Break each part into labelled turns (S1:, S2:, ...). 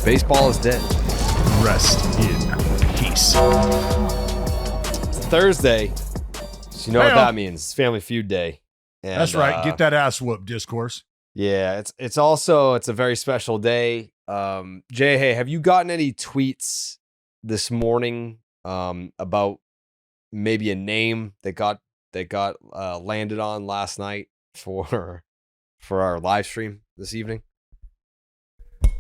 S1: Baseball is dead.
S2: Rest in peace.
S1: It's Thursday. So you know what that means. It's Family Feud Day. And,
S2: that's right. Get that ass whooped, Discourse.
S1: Yeah, it's a very special day. Jayhay, have you gotten any tweets this morning about maybe a name that got landed on last night for our live stream this evening?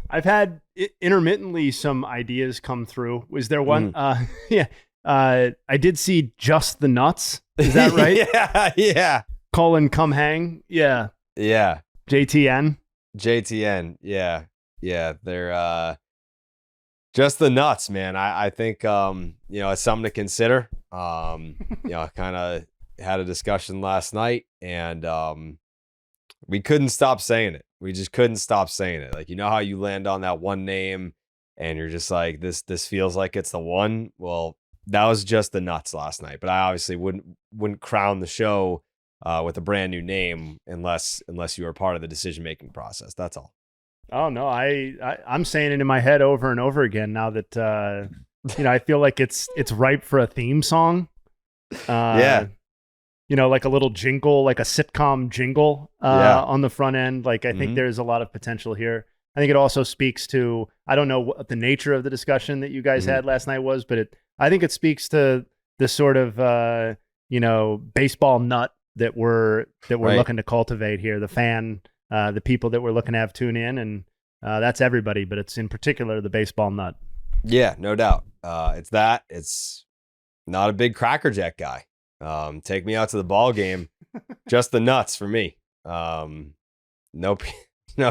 S3: I've had intermittently some ideas come through. Was there one? I did see Just the Nuts. Is that right?
S1: yeah.
S3: Colin Come Hang. Yeah. JTN.
S1: Yeah. They're Just the Nuts, man. I think it's something to consider. I kind of had a discussion last night, and we couldn't stop saying it. We just couldn't stop saying it. Like, you know how you land on that one name and you're just like, this feels like it's the one. Well, that was Just the Nuts last night, but I obviously wouldn't crown the show with a brand new name unless you were part of the decision-making process. That's all.
S3: Oh no, I'm saying it in my head over and over again now that I feel like it's ripe for a theme song.
S1: Yeah.
S3: Like a little jingle, like a sitcom jingle on the front end. Like, I think there's a lot of potential here. I think it also speaks to, I don't know what the nature of the discussion that you guys had last night was, but I think it speaks to the sort of, baseball nut that we're looking to cultivate here. The fan, the people that we're looking to have tune in, and that's everybody, but it's in particular the baseball nut.
S1: Yeah, no doubt. It's not a big Cracker Jack guy. Take me out to the ball game. Just the Nuts for me. No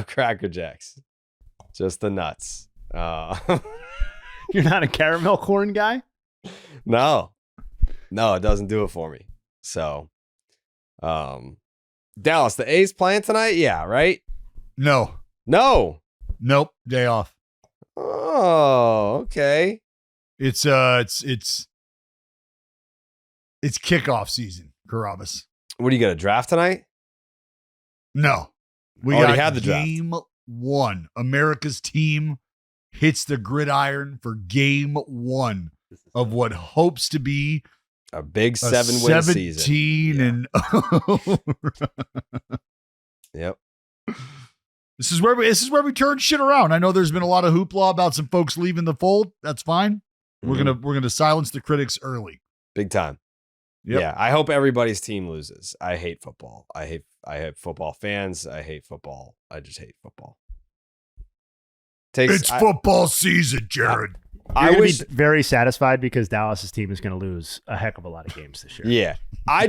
S1: Cracker Jacks. Just the Nuts.
S3: You're not a caramel corn guy?
S1: No, it doesn't do it for me. So, Dallas, the A's playing tonight? Yeah, right?
S2: No.
S1: Nope.
S2: Day off.
S1: Oh, okay.
S2: It's kickoff season, Carabas.
S1: What do you got, a draft tonight?
S2: No. We
S1: already
S2: got
S1: had the draft.
S2: Game 1. America's team hits the gridiron for Game 1 of what hopes to be
S1: a big 7-win season.
S2: 17 and
S1: Yep.
S2: This is where we turn shit around. I know there's been a lot of hoopla about some folks leaving the fold. That's fine. We're gonna silence the critics early.
S1: Big time.
S2: Yep.
S1: Yeah, I hope everybody's team loses. I hate football. I hate football fans. I hate football. I just hate football.
S2: It's football season, Jared.
S3: I wish be very satisfied because Dallas's team is going to lose a heck of a lot of games this year.
S1: Yeah, I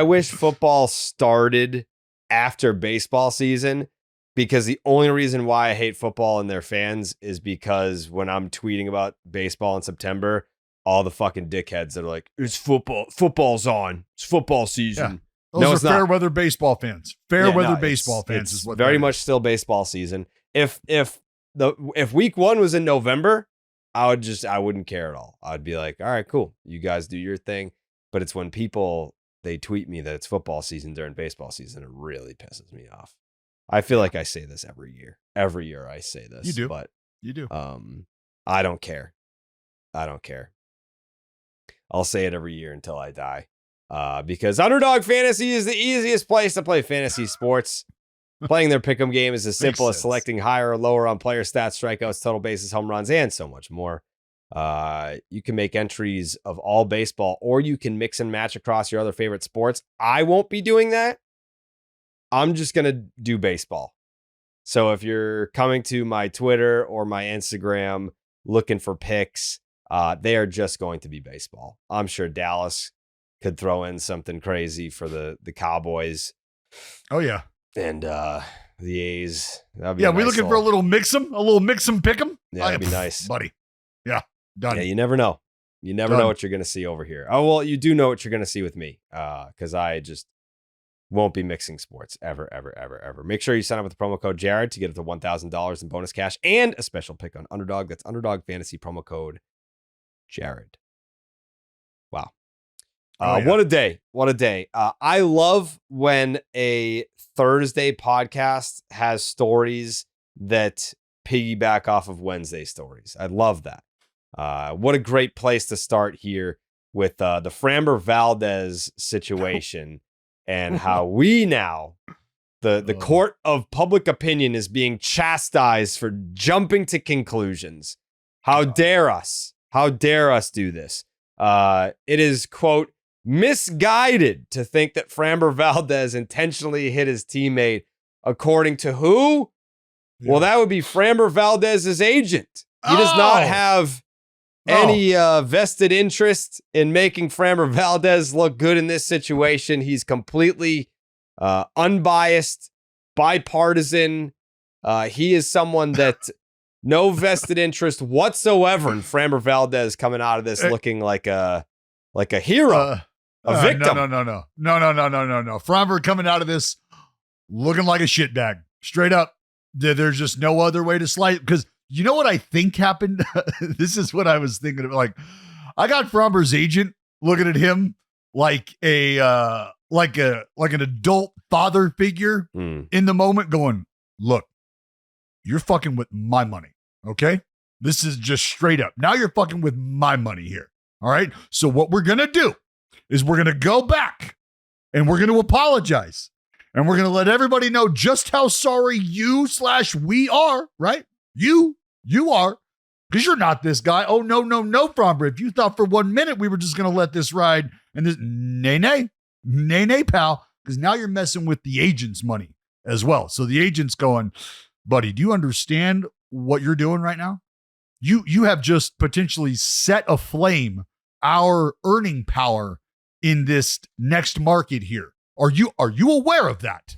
S1: wish football started after baseball season, because the only reason why I hate football and their fans is because when I'm tweeting about baseball in September, all the fucking dickheads that are like, it's football. Football's on. It's football season.
S2: Yeah. Those are fair weather baseball fans. Baseball fans is what
S1: very much still baseball season. If week 1 was in November, I wouldn't care at all. I'd be like, all right, cool. You guys do your thing. But it's when people, they tweet me that it's football season during baseball season, it really pisses me off. I feel like I say this every year. Every year I say this.
S2: You do.
S1: But
S2: you do.
S1: I don't care. I'll say it every year until I die. Because Underdog Fantasy is the easiest place to play fantasy sports. Playing their pick'em game is as simple as selecting higher or lower on player stats, strikeouts, total bases, home runs, and so much more. You can make entries of all baseball, or you can mix and match across your other favorite sports. I won't be doing that. I'm just going to do baseball. So if you're coming to my Twitter or my Instagram looking for picks, they are just going to be baseball. I'm sure Dallas could throw in something crazy for the Cowboys.
S2: Oh, yeah.
S1: And the A's.
S2: We're looking for a little mix 'em pick 'em.
S1: Yeah, that'd be nice.
S2: Buddy. Yeah, done.
S1: Yeah, you never know. You never know what you're going to see over here. Oh, well, you do know what you're going to see with me, because I just won't be mixing sports ever, ever, ever, ever. Make sure you sign up with the promo code Jared to get up to $1,000 in bonus cash and a special pick on Underdog. That's Underdog Fantasy promo code Jared. Wow. What a day. What a day. I love when a Thursday podcast has stories that piggyback off of Wednesday stories. I love that. What a great place to start here with the Framber Valdez situation and how we now, the court of public opinion, is being chastised for jumping to conclusions. How dare us? How dare us do this? It is, quote, misguided to think that Framber Valdez intentionally hit his teammate, according to who? Yeah. Well, that would be Framber Valdez's agent. He does not have any vested interest in making Framber Valdez look good in this situation. He's completely unbiased, bipartisan. He is someone that no vested interest whatsoever in Framber Valdez coming out of this looking like a hero, a victim.
S2: No. Framber coming out of this looking like a shitbag, straight up. There's just no other way to slice, because you know what I think happened? This is what I was thinking of. Like, I got Framber's agent looking at him like an adult father figure in the moment, going, look, you're fucking with my money. Okay. This is just straight up. Now you're fucking with my money here. All right. So what we're going to do is we're going to go back and we're going to apologize. And we're going to let everybody know just how sorry you/we are, right? You are, because you're not this guy. Oh, no, Framber. If you thought for 1 minute we were just going to let this ride, and this, nay, pal, because now you're messing with the agent's money as well. So the agent's going, buddy, do you understand what you're doing right now? You have just potentially set aflame our earning power in this next market here. Are you aware of that?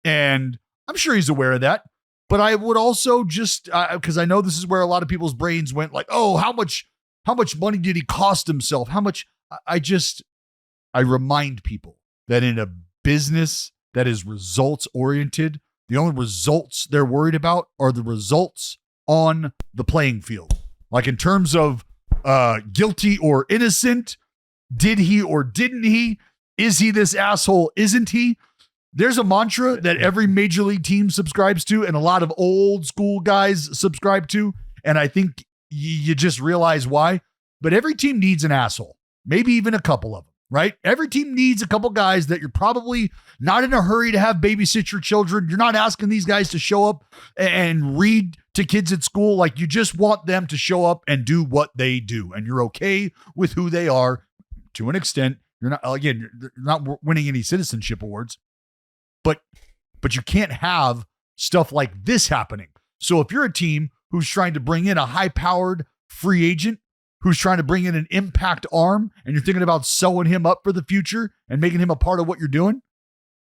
S2: And I'm sure he's aware of that. But I would also just, because I know this is where a lot of people's brains went, like, oh, how much money did he cost himself? How much? I remind people that in a business that is results oriented, the only results they're worried about are the results on the playing field. Like in terms of guilty or innocent, did he or didn't he? Is he this asshole? Isn't he? There's a mantra that every major league team subscribes to and a lot of old school guys subscribe to. And I think you just realize why. But every team needs an asshole, maybe even a couple of them, right? Every team needs a couple guys that you're probably not in a hurry to have babysit your children. You're not asking these guys to show up and read to kids at school. Like, you just want them to show up and do what they do. And you're okay with who they are to an extent. You're not winning any citizenship awards, but you can't have stuff like this happening. So if you're a team who's trying to bring in a high-powered free agent, who's trying to bring in an impact arm, and you're thinking about sewing him up for the future and making him a part of what you're doing,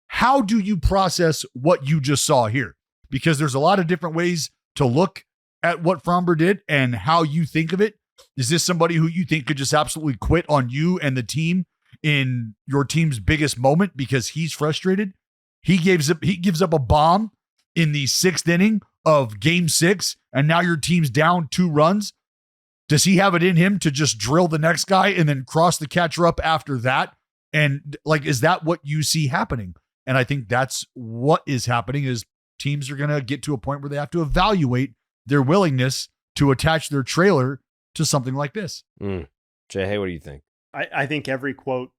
S2: how do you process what you just saw here? Because there's a lot of different ways to look at what Framber did and how you think of it. Is this somebody who you think could just absolutely quit on you and the team in your team's biggest moment because he's frustrated? He gives up a bomb in the 6th inning of game 6, and now your team's down 2 runs. Does he have it in him to just drill the next guy and then cross the catcher up after that? And like, is that what you see happening? And I think that's what is happening, is teams are going to get to a point where they have to evaluate their willingness to attach their trailer to something like this.
S1: Jayhay, what do you think?
S3: I think every quote,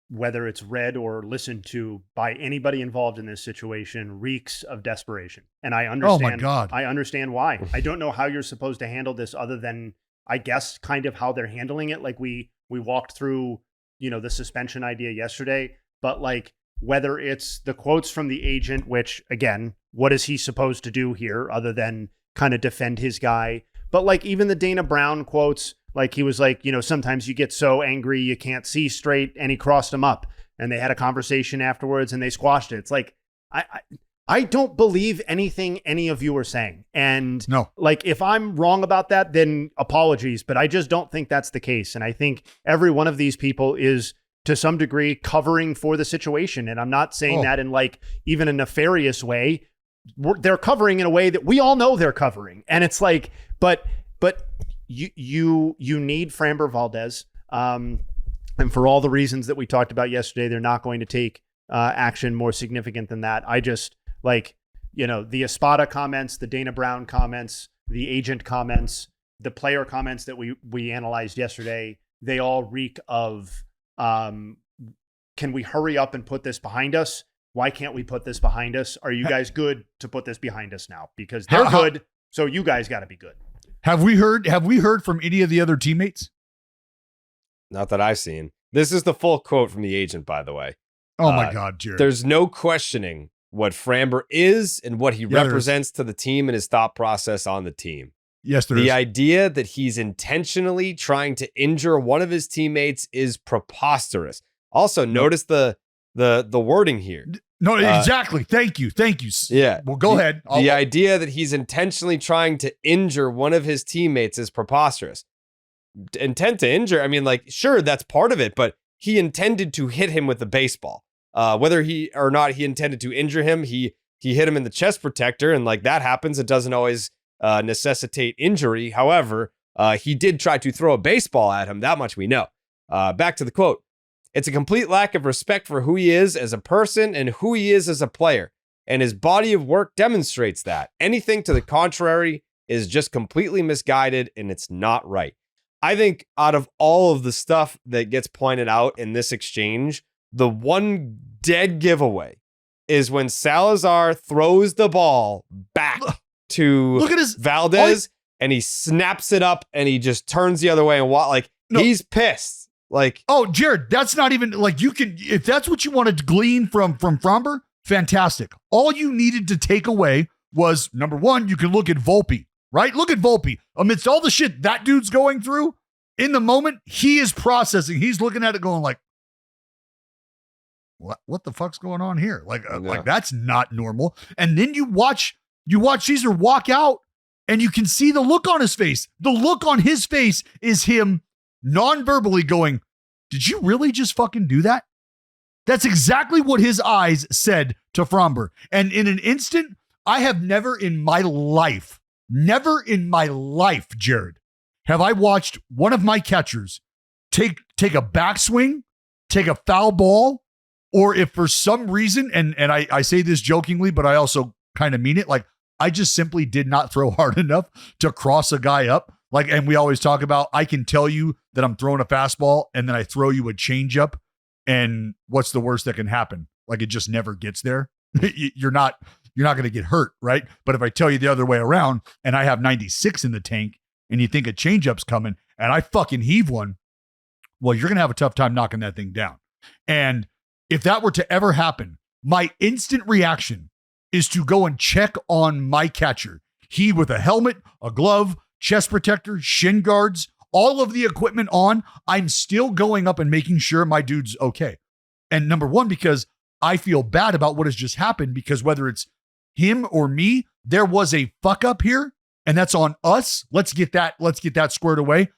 S3: whether it's read or listened to by anybody involved in this situation, reeks of desperation. And I understand.
S2: Oh my God.
S3: I understand why. I don't know how you're supposed to handle this other than, I guess, kind of how they're handling it. Like we walked through, the suspension idea yesterday, but like, whether it's the quotes from the agent, which again, what is he supposed to do here other than kind of defend his guy? But like even the Dana Brown quotes, like he was like, sometimes you get so angry you can't see straight, and he crossed him up, and they had a conversation afterwards and they squashed it. It's like, I don't believe anything any of you are saying. And
S2: no,
S3: like, if I'm wrong about that, then apologies, but I just don't think that's the case. And I think every one of these people is to some degree covering for the situation. And I'm not saying that in like even a nefarious way. They're covering in a way that we all know they're covering. And it's like, but you need Framber Valdez. And for all the reasons that we talked about yesterday, they're not going to take action more significant than that. I just like, the Espada comments, the Dana Brown comments, the agent comments, the player comments that we analyzed yesterday, they all reek of, can we hurry up and put this behind us? Why can't we put this behind us? Are you guys good to put this behind us now? Because they're good, so you guys got to be good.
S2: Have we heard from any of the other teammates?
S1: Not that I've seen. This is the full quote from the agent, by the way.
S2: Oh my God, Jared.
S1: There's no questioning what Framber is and what he represents to the team and his thought process on the team.
S2: Yes, there is.
S1: The idea that he's intentionally trying to injure one of his teammates is preposterous. Also, notice the wording here.
S2: No, exactly. Thank you.
S1: Yeah.
S2: Well, go ahead.
S1: The idea that he's intentionally trying to injure one of his teammates is preposterous. Intent to injure, I mean, like, sure, that's part of it, but he intended to hit him with the baseball. Whether he or not he intended to injure him, he hit him in the chest protector, and like that happens. It doesn't always necessitate injury. However, he did try to throw a baseball at him. That much we know. Back to the quote. It's a complete lack of respect for who he is as a person and who he is as a player. And his body of work demonstrates that. Anything to the contrary is just completely misguided, and it's not right. I think out of all of the stuff that gets pointed out in this exchange, the one dead giveaway is when Salazar throws the ball back to
S2: Look at his
S1: Valdez, and he snaps it up and he just turns the other way and he's pissed. Like,
S2: oh, Jared, that's not even like you can, if that's what you wanted to glean from Framber, fantastic. All you needed to take away was, number one, you can look at Volpe, right? Look at Volpe. Amidst all the shit that dude's going through, in the moment, he is processing. He's looking at it going like, what the fuck's going on here? Like that's not normal. And then you watch Caesar walk out and you can see the look on his face. The look on his face is him non-verbally going, did you really just fucking do that? That's exactly what his eyes said to Framber. And in an instant, I have never in my life, Jared, have I watched one of my catchers take a backswing, take a foul ball, or if for some reason, and I say this jokingly, but I also kind of mean it, like I just simply did not throw hard enough to cross a guy up. Like, and we always talk about, I can tell you that I'm throwing a fastball and then I throw you a changeup, and what's the worst that can happen? Like, it just never gets there. You're not going to get hurt, right? But if I tell you the other way around and I have 96 in the tank and you think a changeup's coming and I fucking heave one, well, you're going to have a tough time knocking that thing down. And if that were to ever happen, my instant reaction is to go and check on my catcher. He with a helmet, a glove, chest protector, shin guards, all of the equipment on. I'm still going up and making sure my dude's okay. And number one, because I feel bad about what has just happened, because whether it's him or me, there was a fuck up here, and that's on us. Let's get that squared away.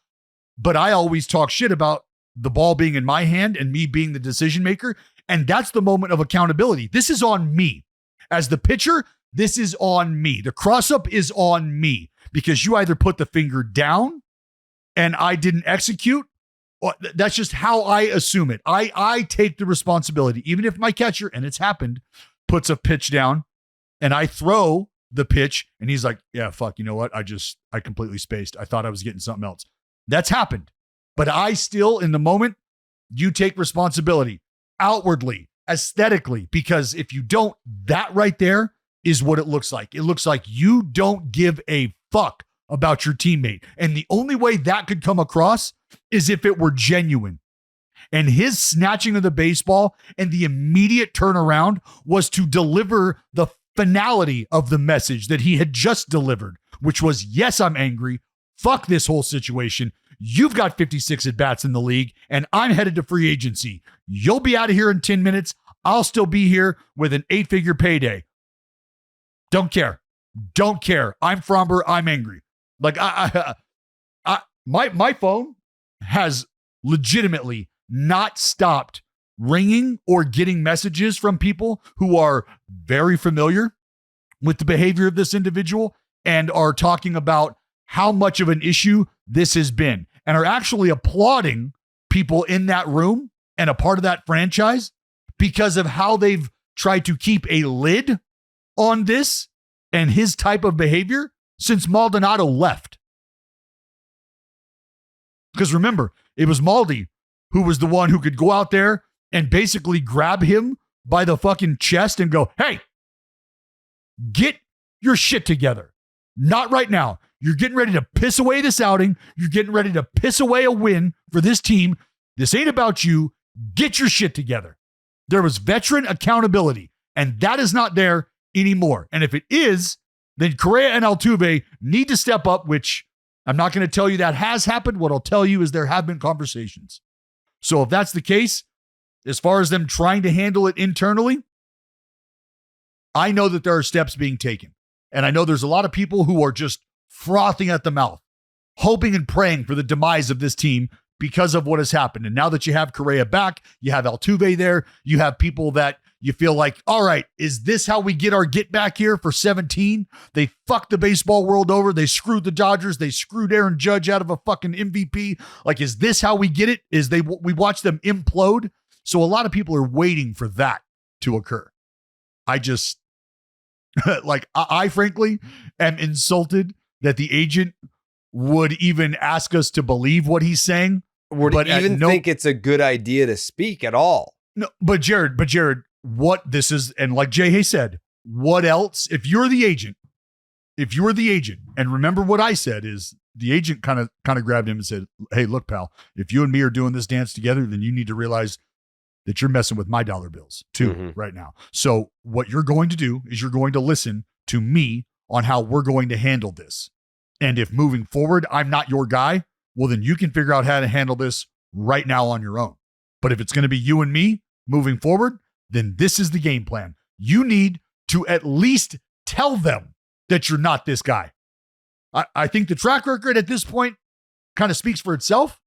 S2: But I always talk shit about the ball being in my hand and me being the decision maker. And that's the moment of accountability. This is on me. As the pitcher, this is on me. The cross up is on me, because you either put the finger down and I didn't execute. Or that's just how I assume it. I take the responsibility, even if my catcher, and it's happened, puts a pitch down and I throw the pitch and he's like, yeah, fuck, you know what? I completely spaced. I thought I was getting something else. That's happened. But I still, in the moment, you take responsibility outwardly, aesthetically, because if you don't, that right there is what it looks like. It looks like you don't give a fuck about your teammate. And the only way that could come across is if it were genuine. And his snatching of the baseball and the immediate turnaround was to deliver the finality of the message that he had just delivered, which was, yes, I'm angry. Fuck this whole situation. You've got 56 at-bats in the league, and I'm headed to free agency. You'll be out of here in 10 minutes. I'll still be here with an 8-figure payday. Don't care. I'm Framber. I'm angry. Like, my phone has legitimately not stopped ringing or getting messages from people who are very familiar with the behavior of this individual and are talking about how much of an issue this has been, and are actually applauding people in that room and a part of that franchise because of how they've tried to keep a lid on this and his type of behavior. since Maldonado left. Because remember, it was Maldi who was the one who could go out there and basically grab him by the fucking chest and go, hey, get your shit together. Not right now. You're getting ready to piss away this outing. You're getting ready to piss away a win for this team. This ain't about you. Get your shit together. There was veteran accountability, and that is not there anymore. And if it is, then Correa and Altuve need to step up, which I'm not going to tell you that has happened. What I'll tell you is there have been conversations. So if that's the case, as far as them trying to handle it internally, I know that there are steps being taken. And I know there's a lot of people who are just frothing at the mouth, hoping and praying for the demise of this team because of what has happened. And now that you have Correa back, you have Altuve there, you have people that you feel like, all right, is this how we get our get back here for 17? They fucked the baseball world over. They screwed the Dodgers. They screwed Aaron Judge out of a fucking MVP. Like, is this how we get it? We watch them implode? So a lot of people are waiting for that to occur. I just, I frankly am insulted that the agent would even ask us to believe what he's saying.
S1: Would even think it's a good idea to speak at all.
S2: No, but Jared, what this is, and like Jayhay said, what else? If you're the agent, and remember what I said is the agent kind of grabbed him and said, hey, look, pal, if you and me are doing this dance together, then you need to realize that you're messing with my dollar bills too right now. So what you're going to do is you're going to listen to me on how we're going to handle this. And if moving forward, I'm not your guy, well, then you can figure out how to handle this right now on your own. But if it's going to be you and me moving forward, then this is the game plan. You need to at least tell them that you're not this guy. I think the track record at this point kind of speaks for itself,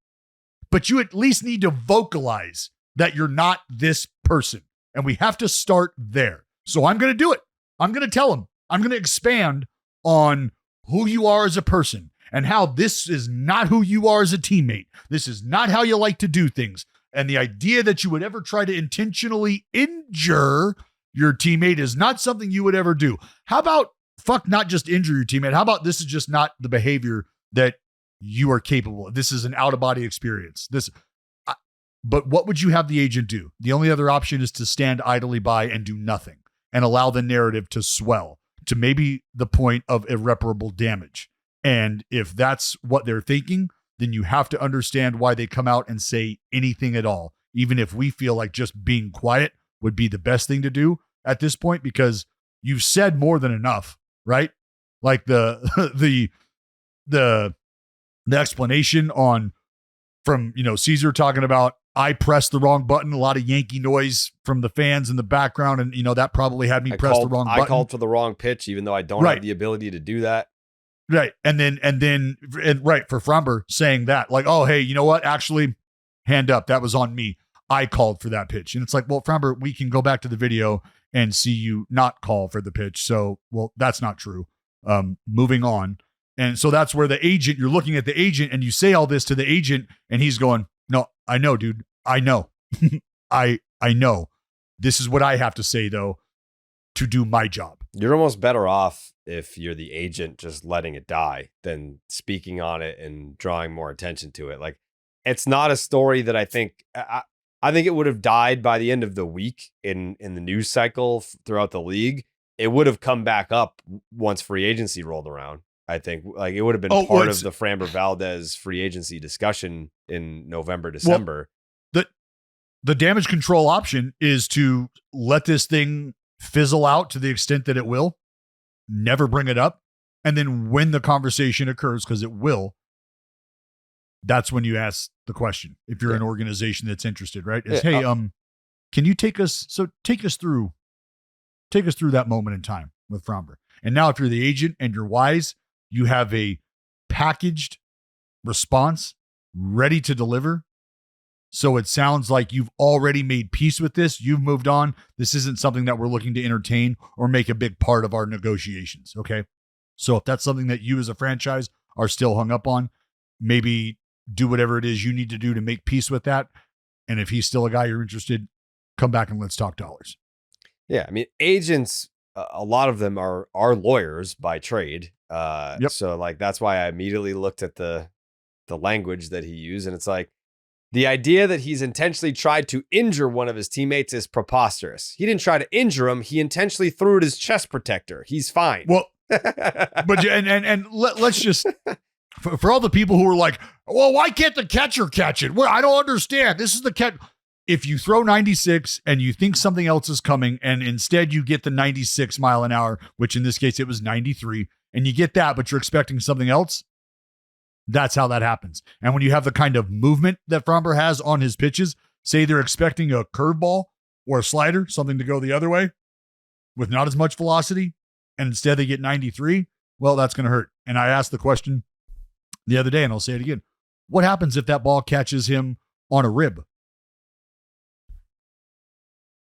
S2: but you at least need to vocalize that you're not this person. And we have to start there. So I'm going to do it. I'm going to tell them. I'm going to expand on who you are as a person and how this is not who you are as a teammate. This is not how you like to do things. And the idea that you would ever try to intentionally injure your teammate is not something you would ever do. How about not just injure your teammate? How about this is just not the behavior that you are capable of? This is an out-of-body experience. But what would you have the agent do? The only other option is to stand idly by and do nothing and allow the narrative to swell to maybe the point of irreparable damage. And if that's what they're thinking, then you have to understand why they come out and say anything at all, even if we feel like just being quiet would be the best thing to do at this point, because you've said more than enough, right? Like the explanation from Caesar talking about, I pressed the wrong button, a lot of Yankee noise from the fans in the background. And, that probably had me press the wrong button.
S1: I called for the wrong pitch, even though I don't have the ability to do that.
S2: Right. And then for Framber saying that, like, oh, hey, you know what? Actually, hand up. That was on me. I called for that pitch. And it's like, well, Framber, we can go back to the video and see you not call for the pitch. So, well, that's not true. Moving on. And so that's where you're looking at the agent and you say all this to the agent and he's going, no, I know, dude. I know. I know. This is what I have to say, though, to do my job.
S1: You're almost better off if you're the agent just letting it die than speaking on it and drawing more attention to it. Like, it's not a story that I think it would have died by the end of the week in the news cycle throughout the league. It would have come back up once free agency rolled around. I think like it would have been part of the Framber Valdez free agency discussion in November, December.
S2: Well, the damage control option is to let this thing fizzle out to the extent that it will, never bring it up. And then when the conversation occurs, because it will, that's when you ask the question. If you're an organization that's interested, right? Is, hey, can you take us through that moment in time with Framber? And now if you're the agent and you're wise, you have a packaged response ready to deliver. So it sounds like you've already made peace with this. You've moved on. This isn't something that we're looking to entertain or make a big part of our negotiations. Okay. So if that's something that you as a franchise are still hung up on, maybe do whatever it is you need to do to make peace with that. And if he's still a guy you're interested, come back and let's talk dollars.
S1: Yeah. I mean, agents a lot of them are lawyers by trade. So like that's why I immediately looked at the language that he used, and it's like the idea that he's intentionally tried to injure one of his teammates is preposterous. He didn't try to injure him; he intentionally threw at his chest protector. He's fine.
S2: Well, but let's just for all the people who are like, well, why can't the catcher catch it? Well, I don't understand. This is the catch. If you throw 96 and you think something else is coming, and instead you get the 96 mile an hour, which in this case it was 93, and you get that, but you're expecting something else, that's how that happens. And when you have the kind of movement that Framber has on his pitches, say they're expecting a curveball or a slider, something to go the other way with not as much velocity, and instead they get 93, well, that's going to hurt. And I asked the question the other day, and I'll say it again. What happens if that ball catches him on a rib?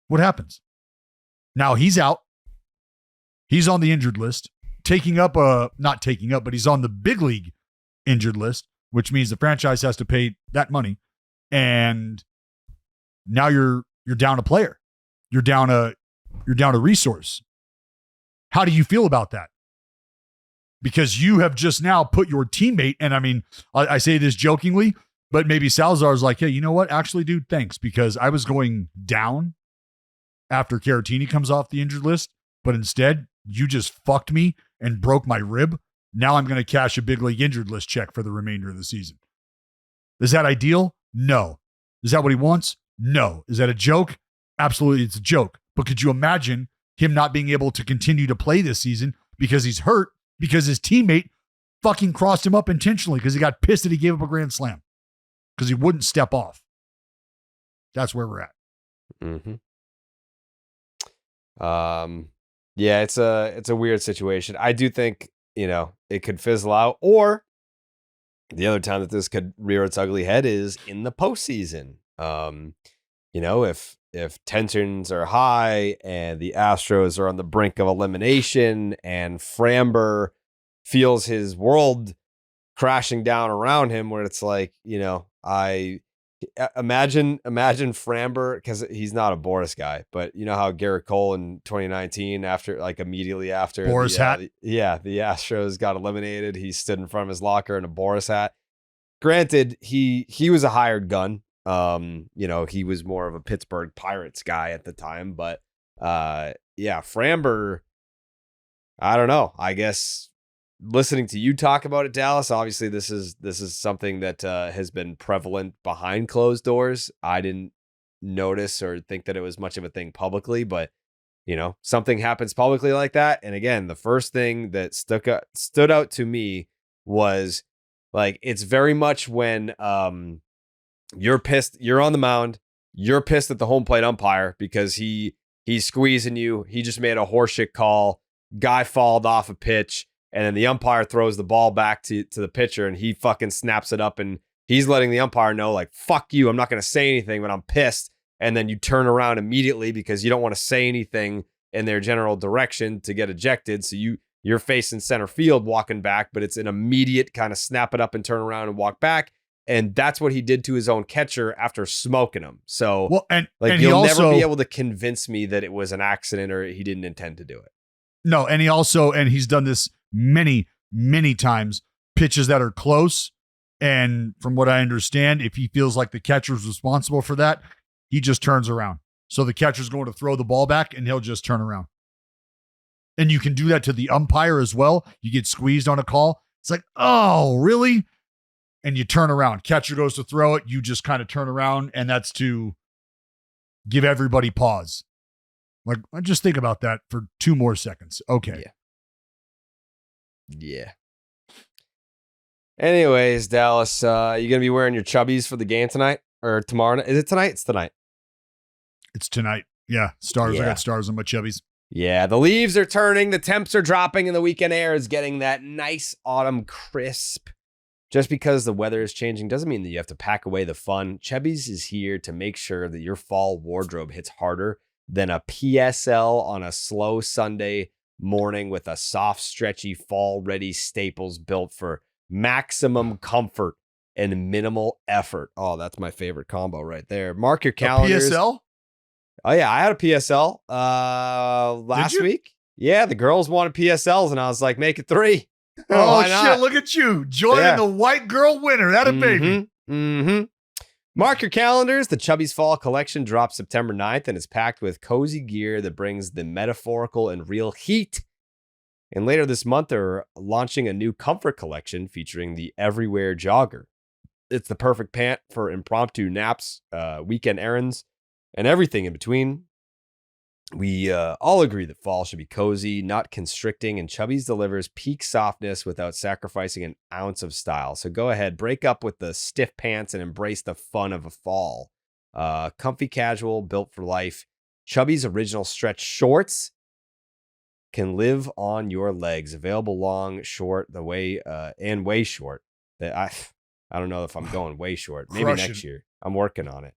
S2: What happens? Now he's out. He's on the injured list, not taking up, but he's on the big league injured list, which means the franchise has to pay that money. And now you're down a player. You're down a resource. How do you feel about that? Because you have just now put your teammate, and I mean, I say this jokingly, but maybe Salazar's like, hey, you know what? Actually, dude, thanks, because I was going down after Caratini comes off the injured list, but instead you just fucked me and broke my rib. Now I'm going to cash a big league injured list check for the remainder of the season. Is that ideal? No. Is that what he wants? No. Is that a joke? Absolutely, it's a joke. But could you imagine him not being able to continue to play this season because he's hurt, because his teammate fucking crossed him up intentionally because he got pissed that he gave up a grand slam because he wouldn't step off? That's where we're at.
S1: Mm-hmm. Yeah, it's a weird situation. I do think, it could fizzle out, or the other time that this could rear its ugly head is in the postseason. If tensions are high and the Astros are on the brink of elimination and Framber feels his world crashing down around him, where it's like, I imagine Framber, because he's not a Boris guy, but you know how Garrett Cole in 2019, immediately after
S2: Boris hat,
S1: the Astros got eliminated, he stood in front of his locker in a Boris hat. Granted, he was a hired gun. He was more of a Pittsburgh Pirates guy at the time, but Framber, I don't know. I guess listening to you talk about it, Dallas, obviously this is something that has been prevalent behind closed doors. I didn't notice or think that it was much of a thing publicly, but something happens publicly like that. And again, the first thing that stood out to me was like, it's very much when you're pissed, you're on the mound, you're pissed at the home plate umpire because he's squeezing you. He just made a horseshit call. Guy fouled off a pitch. And then the umpire throws the ball back to the pitcher, and he fucking snaps it up, and he's letting the umpire know, like, fuck you, I'm not going to say anything, but I'm pissed. And then you turn around immediately because you don't want to say anything in their general direction to get ejected. So you're facing center field walking back, but it's an immediate kind of snap it up and turn around and walk back. And that's what he did to his own catcher after smoking him. So you'll never be able to convince me that it was an accident or he didn't intend to do it.
S2: No, and he's done this many, many times, pitches that are close. And from what I understand, if he feels like the catcher's responsible for that, he just turns around. So the catcher's going to throw the ball back and he'll just turn around. And you can do that to the umpire as well. You get squeezed on a call. It's like, oh, really? And you turn around. Catcher goes to throw it. You just kind of turn around, and that's to give everybody pause. Like, just think about that for 2 more seconds. Okay.
S1: Yeah. Anyways, Dallas, you going to be wearing your chubbies for the game tonight or tomorrow? Is it tonight? It's tonight.
S2: It's tonight. Yeah. Stars. Yeah. I got stars on my chubbies.
S1: Yeah. The leaves are turning. The temps are dropping, and the weekend air is getting that nice autumn crisp. Just because the weather is changing doesn't mean that you have to pack away the fun. Chubbies is here to make sure that your fall wardrobe hits harder than a PSL on a slow Sunday morning with a soft, stretchy, fall-ready staples built for maximum comfort and minimal effort. Oh, that's my favorite combo right there. Mark your calendars.
S2: A PSL?
S1: Oh, yeah. I had a PSL last week. Yeah, the girls wanted PSLs, and I was like, make it 3.
S2: Oh,
S1: Why not?
S2: shit, look at you. Joining the white girl winner. That a baby.
S1: Mm-hmm. Mark your calendars. The Chubby's Fall Collection drops September 9th and is packed with cozy gear that brings the metaphorical and real heat. And later this month, they're launching a new comfort collection featuring the Everywhere Jogger. It's the perfect pant for impromptu naps, weekend errands, and everything in between. We all agree that fall should be cozy, not constricting, and Chubby's delivers peak softness without sacrificing an ounce of style. So go ahead, break up with the stiff pants and embrace the fun of a fall. Comfy casual, built for life. Chubby's original stretch shorts can live on your legs. Available long, short, and way short. I don't know if I'm going way short. Maybe next year. I'm working on it.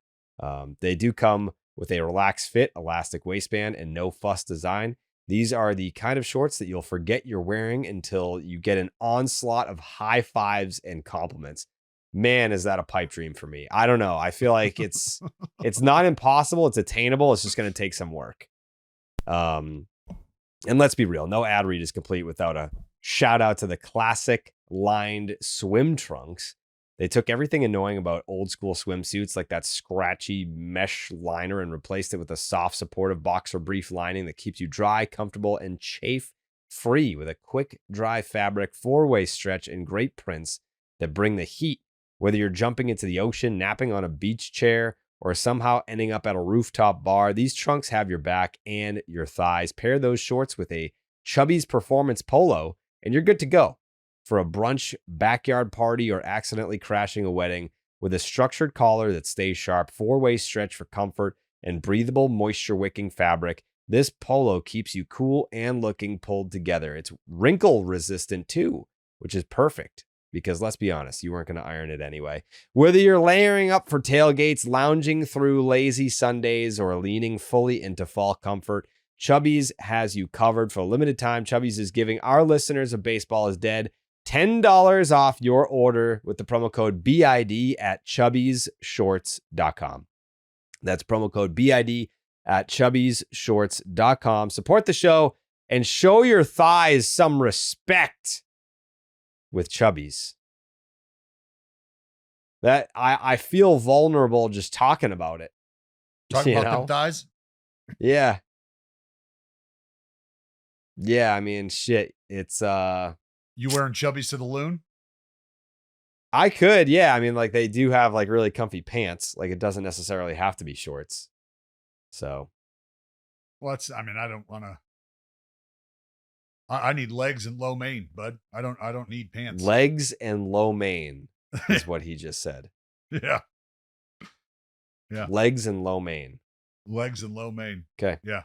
S1: They do come with a relaxed fit, elastic waistband, and no fuss design. These are the kind of shorts that you'll forget you're wearing until you get an onslaught of high fives and compliments. Man, is that a pipe dream for me? I don't know. I feel like it's not impossible. It's attainable. It's just going to take some work. And let's be real. No ad read is complete without a shout out to the classic lined swim trunks. They took everything annoying about old school swimsuits, like that scratchy mesh liner, and replaced it with a soft, supportive boxer brief lining that keeps you dry, comfortable, and chafe-free with a quick, dry fabric, 4-way stretch, and great prints that bring the heat. Whether you're jumping into the ocean, napping on a beach chair, or somehow ending up at a rooftop bar, these trunks have your back and your thighs. Pair those shorts with a Chubby's Performance Polo, and you're good to go. For a brunch, backyard party, or accidentally crashing a wedding, with a structured collar that stays sharp, 4-way stretch for comfort, and breathable, moisture-wicking fabric, this polo keeps you cool and looking pulled together. It's wrinkle-resistant too, which is perfect because, let's be honest, you weren't going to iron it anyway. Whether you're layering up for tailgates, lounging through lazy Sundays, or leaning fully into fall comfort, Chubby's has you covered. For a limited time, Chubby's is giving our listeners of Baseball is Dead $10 off your order with the promo code BID at chubbysshorts.com. That's promo code BID at chubbysshorts.com. Support the show and show your thighs some respect with Chubby's. That I feel vulnerable just talking about it.
S2: Talking about them thighs?
S1: Yeah. Yeah, I mean, shit. It's
S2: You wearing Chubbies to the loon?
S1: I could, yeah. I mean, like they do have like really comfy pants. Like it doesn't necessarily have to be shorts. So,
S2: well, I don't want to. I need legs and low mane, bud. I don't need pants.
S1: Legs and low mane is what he just said.
S2: Yeah.
S1: Legs and low mane.
S2: Legs and low mane.
S1: Okay.
S2: Yeah.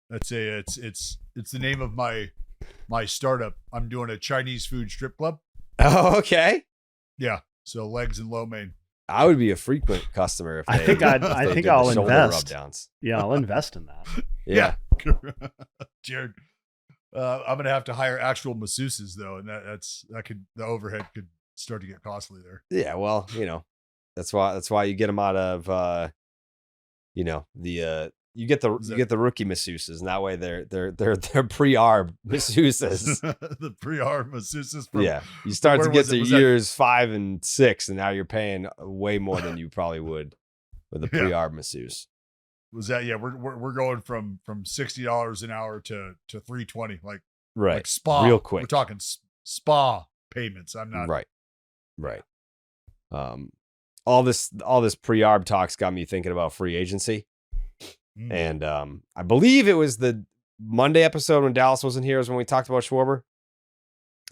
S2: It's the name of my startup. I'm doing a Chinese food strip club.
S1: Oh, okay.
S2: Yeah. So legs and low mane.
S1: I would be a frequent customer if
S3: I think I'll invest.
S1: Rub-downs.
S3: Yeah, I'll invest in that.
S1: Yeah.
S2: Jared, I'm gonna have to hire actual masseuses though, and the overhead could start to get costly there.
S1: Yeah, well, that's why you get them out of you get the rookie masseuses, and that way they're pre-arb masseuses.
S2: The pre-arb masseuses.
S1: You start to get to years 5 and 6, and now you're paying way more than you probably would with a pre-arb masseuse.
S2: Was that we're going from $60 an hour to $320, like spa,
S1: real quick.
S2: We're talking spa payments. I'm not
S1: right. All this pre-arb talks got me thinking about free agency. And I believe it was the Monday episode when Dallas wasn't here is when we talked about Schwarber.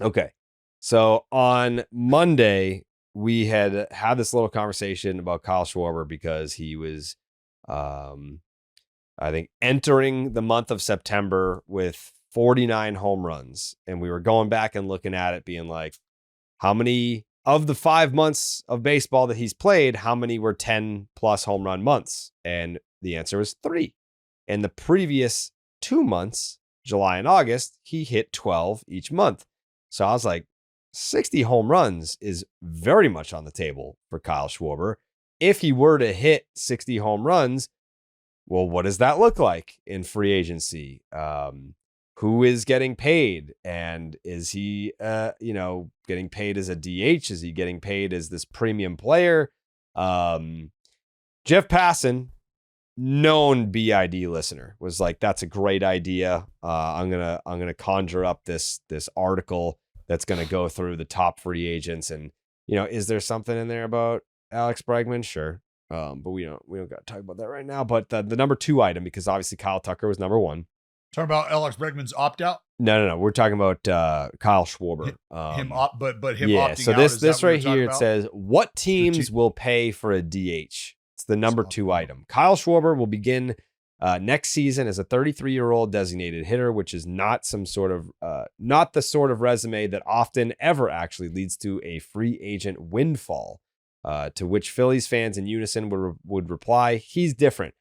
S1: Okay. So on Monday, we had this little conversation about Kyle Schwarber because he was, I think, entering the month of September with 49 home runs. And we were going back and looking at it being like, how many of the 5 months of baseball that he's played, how many were 10 plus home run months? And the answer was 3. In the previous 2 months, July and August, he hit 12 each month. So I was like, 60 home runs is very much on the table for Kyle Schwarber. If he were to hit 60 home runs, well, what does that look like in free agency? Who is getting paid? And is he, getting paid as a DH? Is he getting paid as this premium player? Jeff Passan, known BID listener, was like, that's a great idea. I'm gonna conjure up this article that's gonna go through the top free agents, and is there something in there about Alex Bregman? Sure, but we don't got to talk about that right now. But the number 2 item, because obviously Kyle Tucker was number 1.
S2: Talking about Alex Bregman's opt out.
S1: No. We're talking about Kyle Schwarber.
S2: Him opting
S1: so
S2: out.
S1: this right here, it says what teams will pay for a DH. It's the number 2 item. Kyle Schwarber will begin next season as a 33-year-old designated hitter, which is not not the sort of resume that often ever actually leads to a free agent windfall. To which Phillies fans in unison would reply, he's different.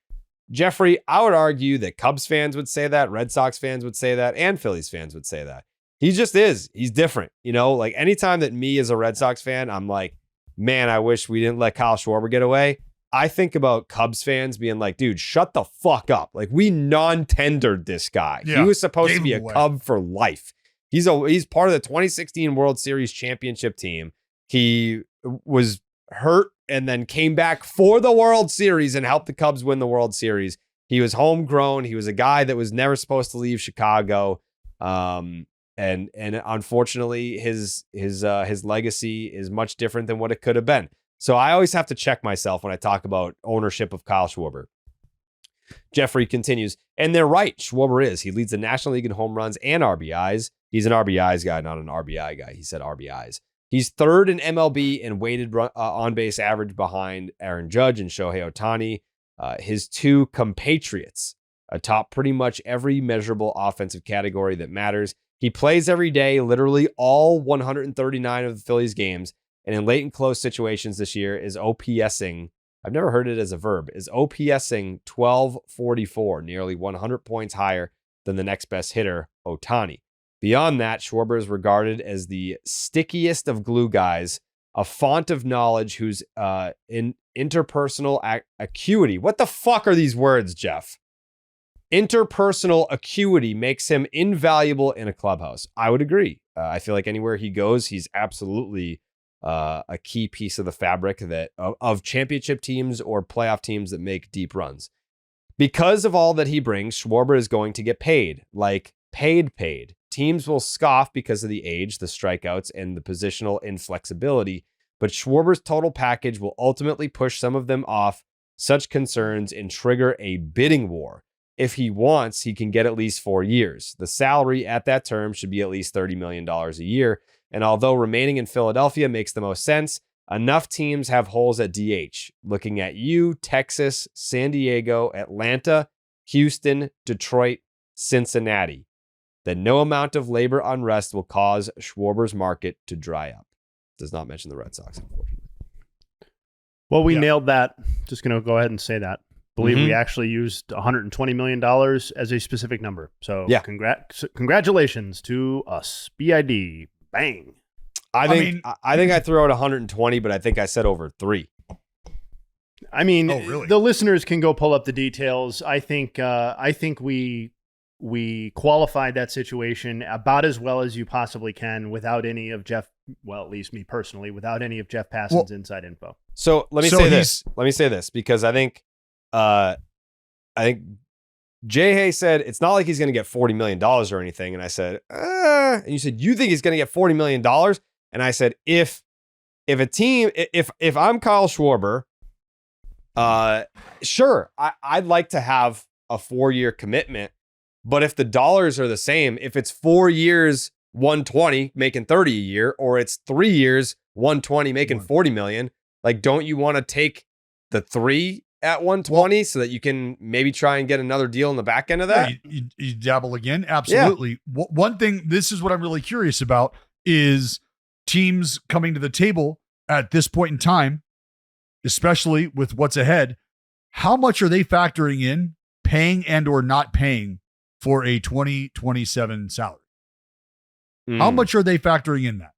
S1: Jeffrey, I would argue that Cubs fans would say that, Red Sox fans would say that, and Phillies fans would say that. He just is. He's different. Like anytime that me as a Red Sox fan, I'm like, man, I wish we didn't let Kyle Schwarber get away. I think about Cubs fans being like, dude, shut the fuck up. Like, we non-tendered this guy. Yeah, he was supposed to be a Cub for life. He's part of the 2016 World Series championship team. He was hurt and then came back for the World Series and helped the Cubs win the World Series. He was homegrown. He was a guy that was never supposed to leave Chicago. And unfortunately his legacy is much different than what it could have been. So I always have to check myself when I talk about ownership of Kyle Schwarber. Jeffrey continues, and they're right. Schwarber is. He leads the National League in home runs and RBIs. He's an RBIs guy, not an RBI guy. He said RBIs. He's 3rd in MLB in weighted on-base average behind Aaron Judge and Shohei Ohtani. His 2 compatriots atop pretty much every measurable offensive category that matters. He plays every day, literally all 139 of the Phillies games, and in late and close situations this year is OPSing. I've never heard it as a verb. Is OPSing 1244, nearly 100 points higher than the next best hitter, Ohtani. Beyond that, Schwarber is regarded as the stickiest of glue guys, a font of knowledge whose in interpersonal acuity. What the fuck are these words, Jeff? Interpersonal acuity makes him invaluable in a clubhouse. I would agree. I feel like anywhere he goes, he's absolutely a key piece of the fabric that of championship teams or playoff teams that make deep runs. Because of all that he brings, Schwarber is going to get paid, like paid. Teams will scoff because of the age, the strikeouts, and the positional inflexibility, but Schwarber's total package will ultimately push some of them off such concerns and trigger a bidding war. If he wants, he can get at least 4 years. The salary at that term should be at least $30 million a year, and although remaining in Philadelphia makes the most sense, enough teams have holes at DH. Looking at you, Texas, San Diego, Atlanta, Houston, Detroit, Cincinnati, that no amount of labor unrest will cause Schwarber's market to dry up. Does not mention the Red Sox, unfortunately.
S3: Well, we nailed that. Just going to go ahead and say that. Believe we actually used $120 million as a specific number. So yeah, congratulations to us. BID. Bang.
S1: I think I threw out 120, but I think I said over 3.
S3: I mean,
S2: really?
S3: The listeners can go pull up the details. I think we qualified that situation about as well as you possibly can without any of Jeff, well, at least me personally, without any of Jeff Passan's inside info.
S1: So let me say this. Let me say this because I think Jayhay said it's not like he's going to get $40 million or anything. And I said, and you said, you think he's going to get $40 million? And I said, if I'm Kyle Schwarber, sure, I'd like to have a 4-year commitment. But if the dollars are the same, if it's 4 years, 120 making 30 a year, or it's 3 years, 120 making 40 million, like, don't you want to take the 3 at 120 so that you can maybe try and get another deal in the back end of that?
S2: Yeah, you dabble again. Absolutely. Yeah. One thing, this is what I'm really curious about, is teams coming to the table at this point in time, especially with what's ahead. How much are they factoring in paying and or not paying for a 2027 salary? How much are they factoring in that?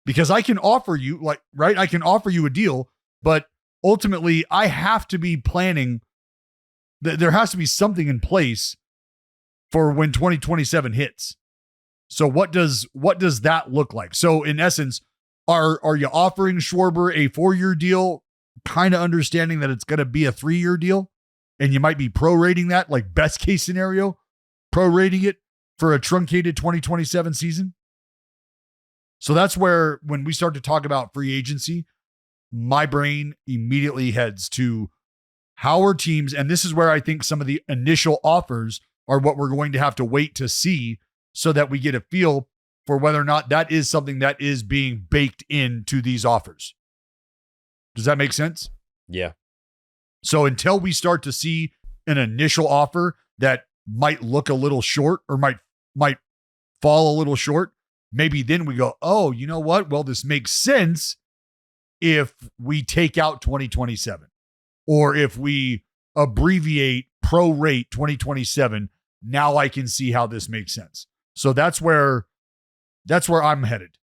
S2: Because I can offer you I can offer you a deal, but ultimately I have to be planning there has to be something in place for when 2027 hits. So what does that look like? So in essence, are you offering Schwarber a 4-year deal, kind of understanding that it's going to be a 3-year deal, and you might be prorating that, like best case scenario, prorating it for a truncated 2027 season? So that's where, when we start to talk about free agency, my brain immediately heads to how are teams, and this is where I think some of the initial offers are what we're going to have to wait to see, so that we get a feel for whether or not that is something that is being baked into these offers. Does that make sense?
S1: Yeah.
S2: So until we start to see an initial offer that might look a little short or might fall a little short, maybe then we go, oh, you know what? Well, this makes sense if we take out 2027, or if we abbreviate prorate 2027. Now I can see how this makes sense. So that's where I'm headed.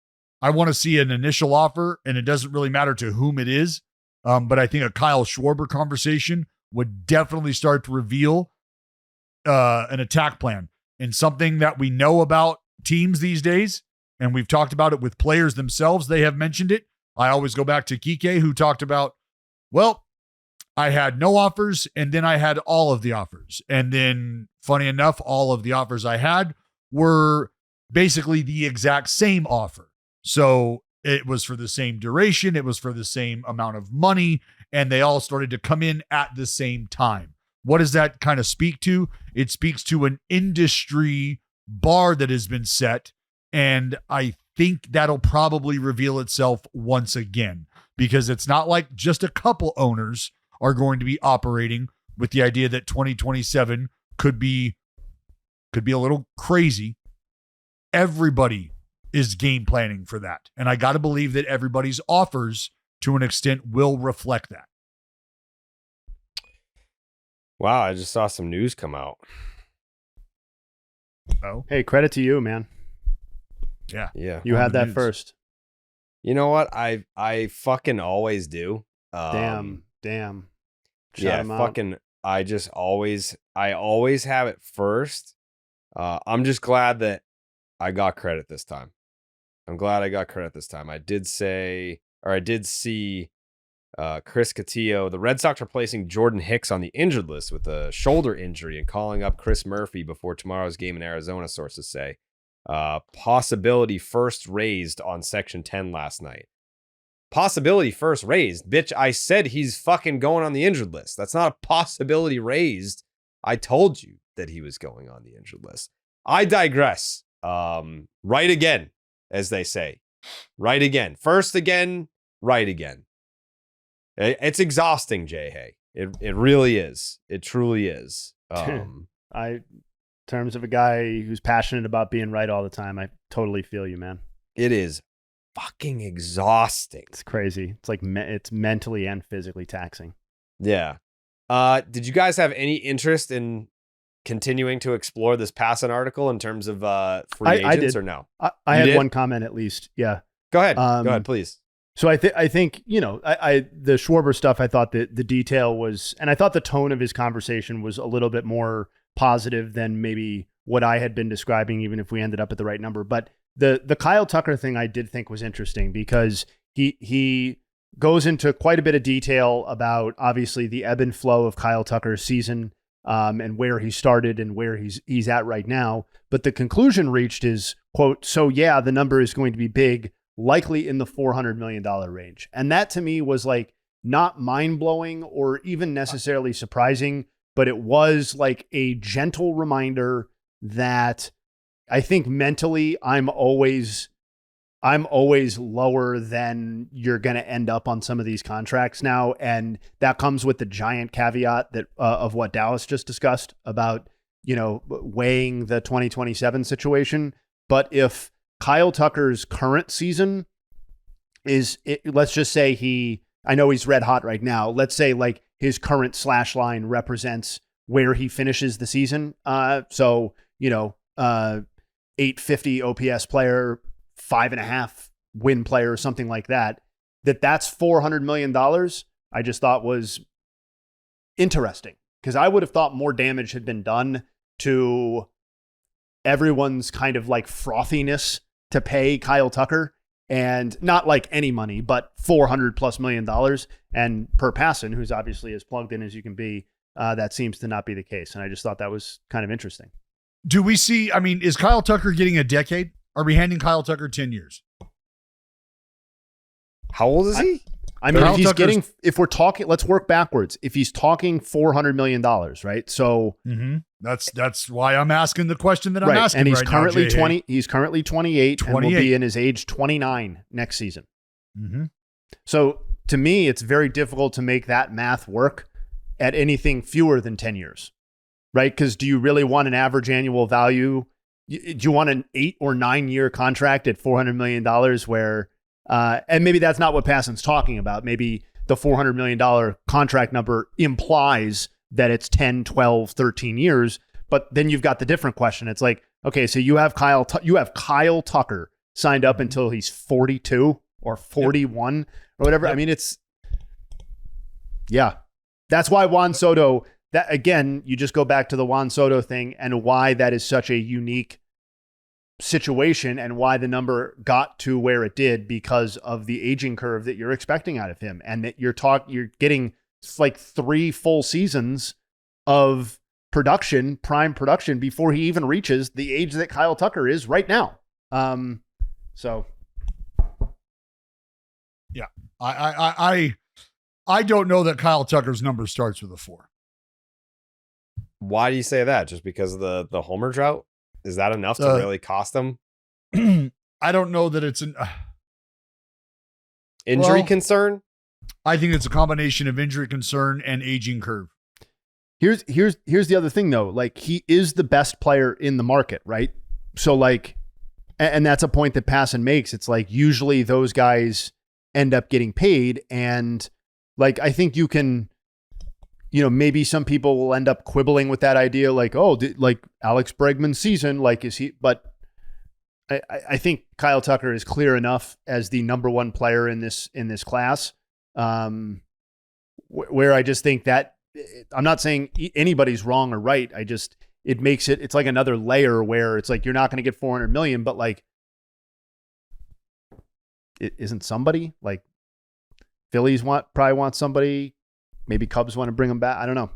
S2: I want to see an initial offer, and it doesn't really matter to whom it is. But I think a Kyle Schwarber conversation would definitely start to reveal an attack plan, and something that we know about teams these days. And we've talked about it with players themselves. They have mentioned it. I always go back to Kike, who talked about, well, I had no offers, and then I had all of the offers. And then, funny enough, all of the offers I had were basically the exact same offer. So it was for the same duration, it was for the same amount of money, and they all started to come in at the same time. What does that kind of speak to? It speaks to an industry bar that has been set, and I think that'll probably reveal itself once again, because it's not like just a couple owners are going to be operating with the idea that 2027 could be a little crazy. Everybody is game planning for that. And I got to believe that everybody's offers to an extent will reflect that.
S1: Wow, I just saw some news come out.
S2: Oh,
S3: Hey, credit to you, man.
S2: yeah.
S1: Yeah.
S3: You
S2: On
S3: had
S2: the
S3: that
S2: news.
S3: first.
S1: You know what? I fucking always do.
S3: Damn. Shout
S1: Yeah,
S3: him out.
S1: fucking I always have it first. I'm just glad that I got credit this time. I'm glad I got credit this time. I did see Chris Cotillo, the Red Sox are placing Jordan Hicks on the injured list with a shoulder injury and calling up Chris Murphy before tomorrow's game in Arizona, sources say. Possibility first raised on Section 10 last night. Possibility first raised. Bitch, I said he's fucking going on the injured list. That's not a possibility raised. I told you that he was going on the injured list. I digress. Right again, as they say. Right again. First again, right again. It's exhausting, Jayhay. It really is. It truly is.
S3: In terms of a guy who's passionate about being right all the time, I totally feel you, man.
S1: It is fucking exhausting.
S3: It's crazy. It's like it's mentally and physically taxing.
S1: Yeah. Did you guys have any interest in continuing to explore this Passan article in terms of free agents
S3: I did.
S1: or no?
S3: I
S1: You
S3: had
S1: did?
S3: one comment at least. Yeah.
S1: Go ahead, please.
S3: So I think the Schwarber stuff, I thought that the detail was, and I thought the tone of his conversation was a little bit more positive than maybe what I had been describing, even if we ended up at the right number. But the Kyle Tucker thing I did think was interesting because he goes into quite a bit of detail about obviously the ebb and flow of Kyle Tucker's season and where he started and where he's at right now. But the conclusion reached is, quote, so yeah, the number is going to be big, likely in the $400 million range. And that to me was like not mind blowing or even necessarily surprising, but it was like a gentle reminder that I think mentally I'm always lower than you're going to end up on some of these contracts now. And that comes with the giant caveat that of what Dallas just discussed about, weighing the 2027 situation. But if Kyle Tucker's current season let's just say I know he's red hot right now. Let's say like his current slash line represents where he finishes the season. 850 OPS player, 5.5 win player or something like that, that's $400 million. I just thought was interesting because I would have thought more damage had been done to everyone's kind of like frothiness to pay Kyle Tucker, and not like any money, but $400+ million. And per Passan, who's obviously as plugged in as you can be, that seems to not be the case. And I just thought that was kind of interesting.
S2: Do we see, I mean, is Kyle Tucker getting a decade? Are we handing Kyle Tucker 10 years?
S1: How old is he?
S3: I mean, if he's getting, if we're talking, let's work backwards. If he's talking $400 million, right? So
S2: that's why I'm asking the question that I'm asking.
S3: And he's
S2: right
S3: currently
S2: now,
S3: 20. He's currently 28, and will be in his age 29 next season. So to me, it's very difficult to make that math work at anything fewer than 10 years, right? Because do you really want an average annual value? Do you want an 8 or 9 year contract at $400 million where, and maybe that's not what Passan's talking about. Maybe the $400 million contract number implies that it's 10, 12, 13 years. But then you've got the different question. It's like, okay, so you have Kyle Tucker signed up until he's 42 or 41 or whatever. I mean, that's why Juan Soto, that again, you just go back to the Juan Soto thing and why that is such a unique situation and why the number got to where it did, because of the aging curve that you're expecting out of him, and that you're getting like 3 full seasons of production, prime production, before he even reaches the age that Kyle Tucker is right now. So
S2: yeah, I don't know that Kyle Tucker's number starts with a 4.
S1: Why do you say that? Just because of the homer drought? Is that enough to really cost them?
S2: I don't know that it's an
S1: injury concern.
S2: I think it's a combination of injury concern and aging curve.
S3: Here's the other thing though. Like, he is the best player in the market, right? So like, and that's a point that Passan makes. It's like usually those guys end up getting paid, and like I think you can. Maybe some people will end up quibbling with that idea, like, like Alex Bregman's season, like, is he? But I think Kyle Tucker is clear enough as the number 1 player in this class, where I just think that I'm not saying anybody's wrong or right. It makes it's like another layer where it's like you're not going to get $400 million, but like, it isn't somebody like Phillies probably want somebody. Maybe Cubs want to bring him back. I don't know.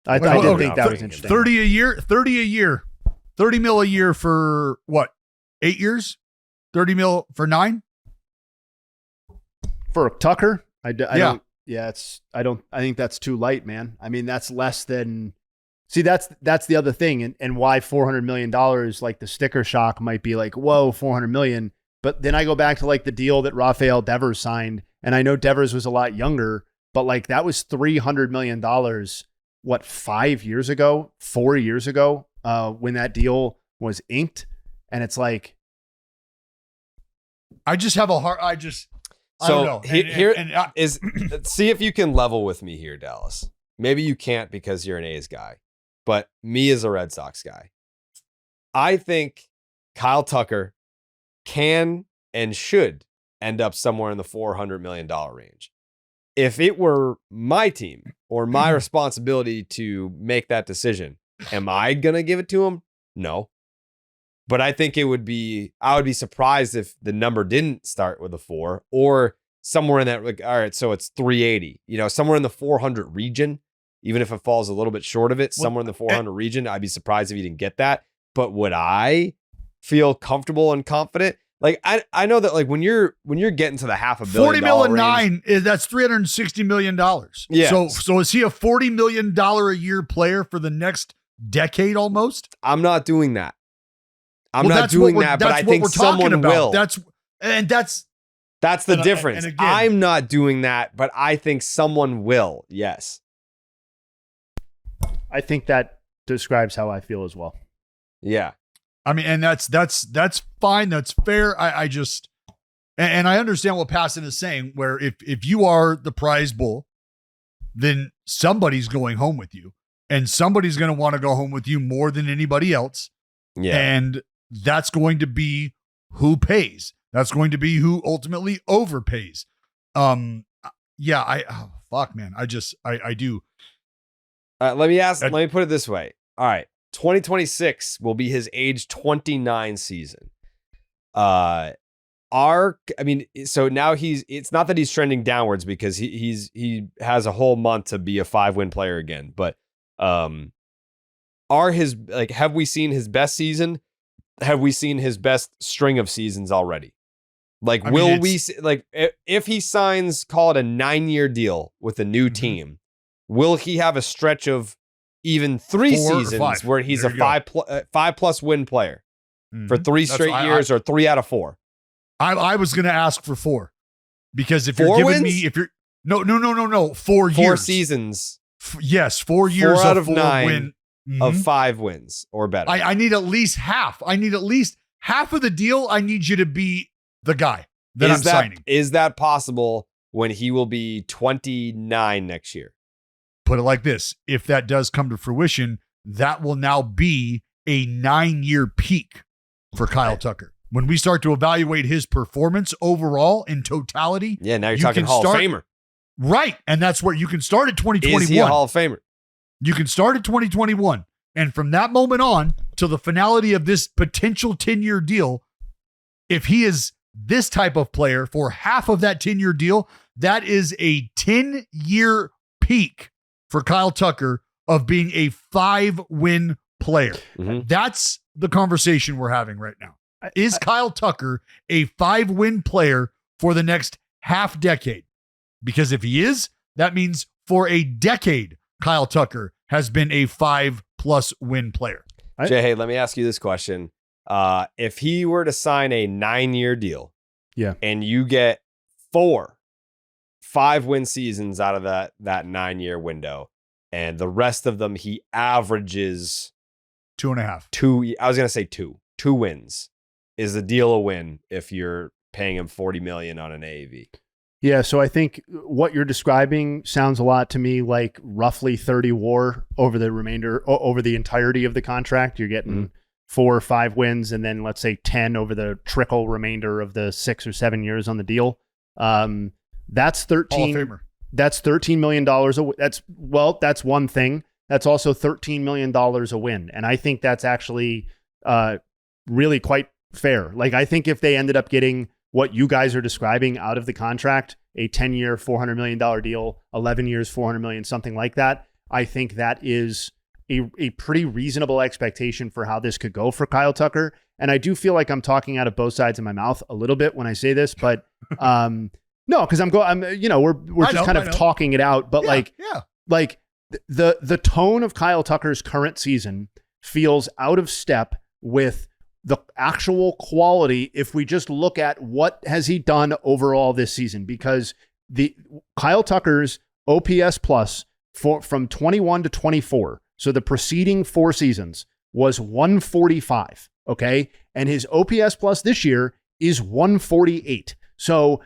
S3: I did think that was interesting.
S2: 30 a year, 30 mil a year for what? 8 years? 30 mil for 9?
S3: For Tucker? I think that's too light, man. I mean, that's less than, see, that's the other thing. And why $400 million, like the sticker shock might be like, whoa, $400 million. But then I go back to like the deal that Rafael Devers signed. And I know Devers was a lot younger, but like that was $300 million, 5 years ago, 4 years ago, when that deal was inked. And it's like, I don't know.
S1: See if you can level with me here, Dallas. Maybe you can't because you're an A's guy, but me as a Red Sox guy, I think Kyle Tucker can and should end up somewhere in the $400 million range. If it were my team or my responsibility to make that decision, am I going to give it to him? No. But I think I would be surprised if the number didn't start with a 4 or somewhere in that, like, all right, so it's 380, somewhere in the 400 region, even if it falls a little bit short of it, somewhere in the 400 region, I'd be surprised if you didn't get that. But would I feel comfortable and confident? Like, I know that like when you're getting to the $500 million
S2: 40 million
S1: range,
S2: 9 that's $360 million.
S1: Yeah.
S2: So is he a $40 million a year player for the next decade almost?
S1: I'm not doing that. I'm not doing that, but I think someone will. That's the difference. And again, I'm not doing that, but I think someone will. Yes.
S3: I think that describes how I feel as well.
S1: Yeah.
S2: I mean, and that's fine. That's fair. I just, and I understand what Passan is saying, where if you are the prize bull, then somebody's going home with you, and somebody's going to want to go home with you more than anybody else.
S1: Yeah.
S2: And that's going to be who pays. That's going to be who ultimately overpays. fuck, man. I do.
S1: Let me put it this way. All right. 2026 will be his age 29 season. So now it's not that he's trending downwards because he has a whole month to be a 5-win player again, but have we seen his best season? Have we seen his best string of seasons already? If he signs, call it a 9-year deal with a new team, will he have a stretch of even 3 seasons where he's a 5+ win player for 3 straight years or 3 out of 4?
S2: I was going to ask for 4 because if
S1: 4
S2: you're giving
S1: wins?
S2: me, if you're no, 4 years,
S1: 4 seasons.
S2: Yes, 4 years
S1: 4 out of
S2: 4
S1: 9 of 5 wins or better.
S2: I need at least half. I need at least half of the deal. I need you to be the guy that I'm signing.
S1: Is that possible when he will be 29 next year?
S2: Put it like this. If that does come to fruition, that will now be a 9-year peak for Kyle Tucker. When we start to evaluate his performance overall in totality.
S1: Yeah, now you're talking Hall of Famer.
S2: Right. And that's where you can start at 2021.
S1: Is he a Hall of Famer?
S2: You can start at 2021. And from that moment on till the finality of this potential 10-year deal, if he is this type of player for half of that 10-year deal, that is a 10-year peak for Kyle Tucker of being a 5-win player.
S1: Mm-hmm.
S2: That's the conversation we're having right now. Is Kyle Tucker a 5-win player for the next half decade? Because if he is, that means for a decade, Kyle Tucker has been a 5+ win player.
S1: Jayhay, let me ask you this question. If he were to sign a 9-year deal, and you get 4 5-win seasons out of that 9-year window, and the rest of them he averages
S2: 2.5.
S1: I was gonna say 2 wins. Is the deal a win if you're paying him $40 million on an AAV?
S3: Yeah, so I think what you're describing sounds a lot to me like roughly 30 WAR over the entirety of the contract. You're getting 4 or 5 wins, and then let's say 10 over the trickle remainder of the 6 or 7 years on the deal. That's 13. That's $13 million. That's one thing. That's also $13 million a win, and I think that's actually really quite fair. Like, I think if they ended up getting what you guys are describing out of the contract, a 10-year, $400 million deal, 11 years, $400 million, something like that, I think that is a pretty reasonable expectation for how this could go for Kyle Tucker. And I do feel like I'm talking out of both sides of my mouth a little bit when I say this, but no, because we're just kind of talking it out. But the tone of Kyle Tucker's current season feels out of step with the actual quality if we just look at what has he done overall this season, because the Kyle Tucker's OPS plus from 21 to 24, so the preceding 4 seasons, was 145, okay? And his OPS plus this year is 148. So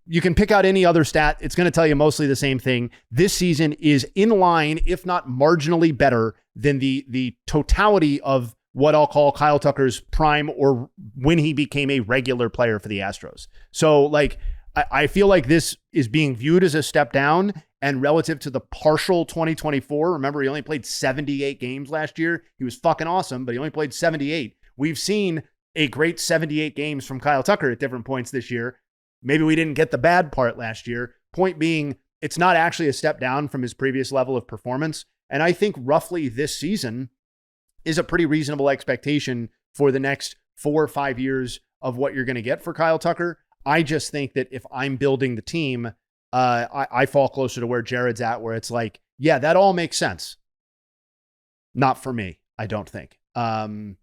S3: you can pick out any other stat, it's going to tell you mostly the same thing. This season is in line, if not marginally better than the totality of what I'll call Kyle Tucker's prime, or when he became a regular player for the Astros. So I feel like this is being viewed as a step down, and relative to the partial 2024, remember he only played 78 games last year. He was fucking awesome, but he only played 78. We've seen a great 78 games from Kyle Tucker at different points this year. Maybe we didn't get the bad part last year. Point being, it's not actually a step down from his previous level of performance. And I think roughly this season is a pretty reasonable expectation for the next 4 or 5 years of what you're going to get for Kyle Tucker. I just think that if I'm building the team, I fall closer to where Jared's at, where it's like, yeah, that all makes sense. Not for me, I don't think. And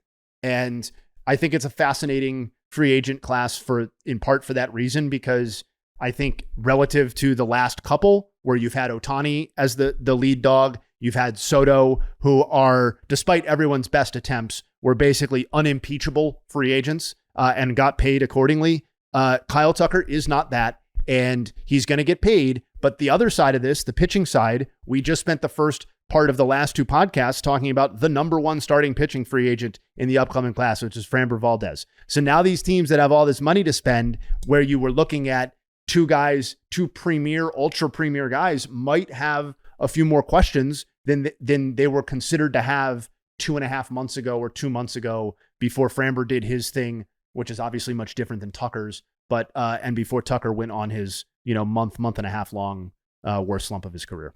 S3: I think it's a fascinating free agent class in part for that reason, because I think relative to the last couple where you've had Ohtani as the lead dog, you've had Soto, who are, despite everyone's best attempts, were basically unimpeachable free agents and got paid accordingly. Kyle Tucker is not that, and he's going to get paid. But the other side of this, the pitching side, we just spent the first part of the last 2 podcasts talking about the number 1 starting pitching free agent in the upcoming class, which is Framber Valdez. So now these teams that have all this money to spend, where you were looking at two premier, ultra premier guys might have a few more questions than they were considered to have 2.5 months ago or 2 months ago before Framber did his thing, which is obviously much different than Tucker's, but and before Tucker went on his month and a half long worst slump of his career.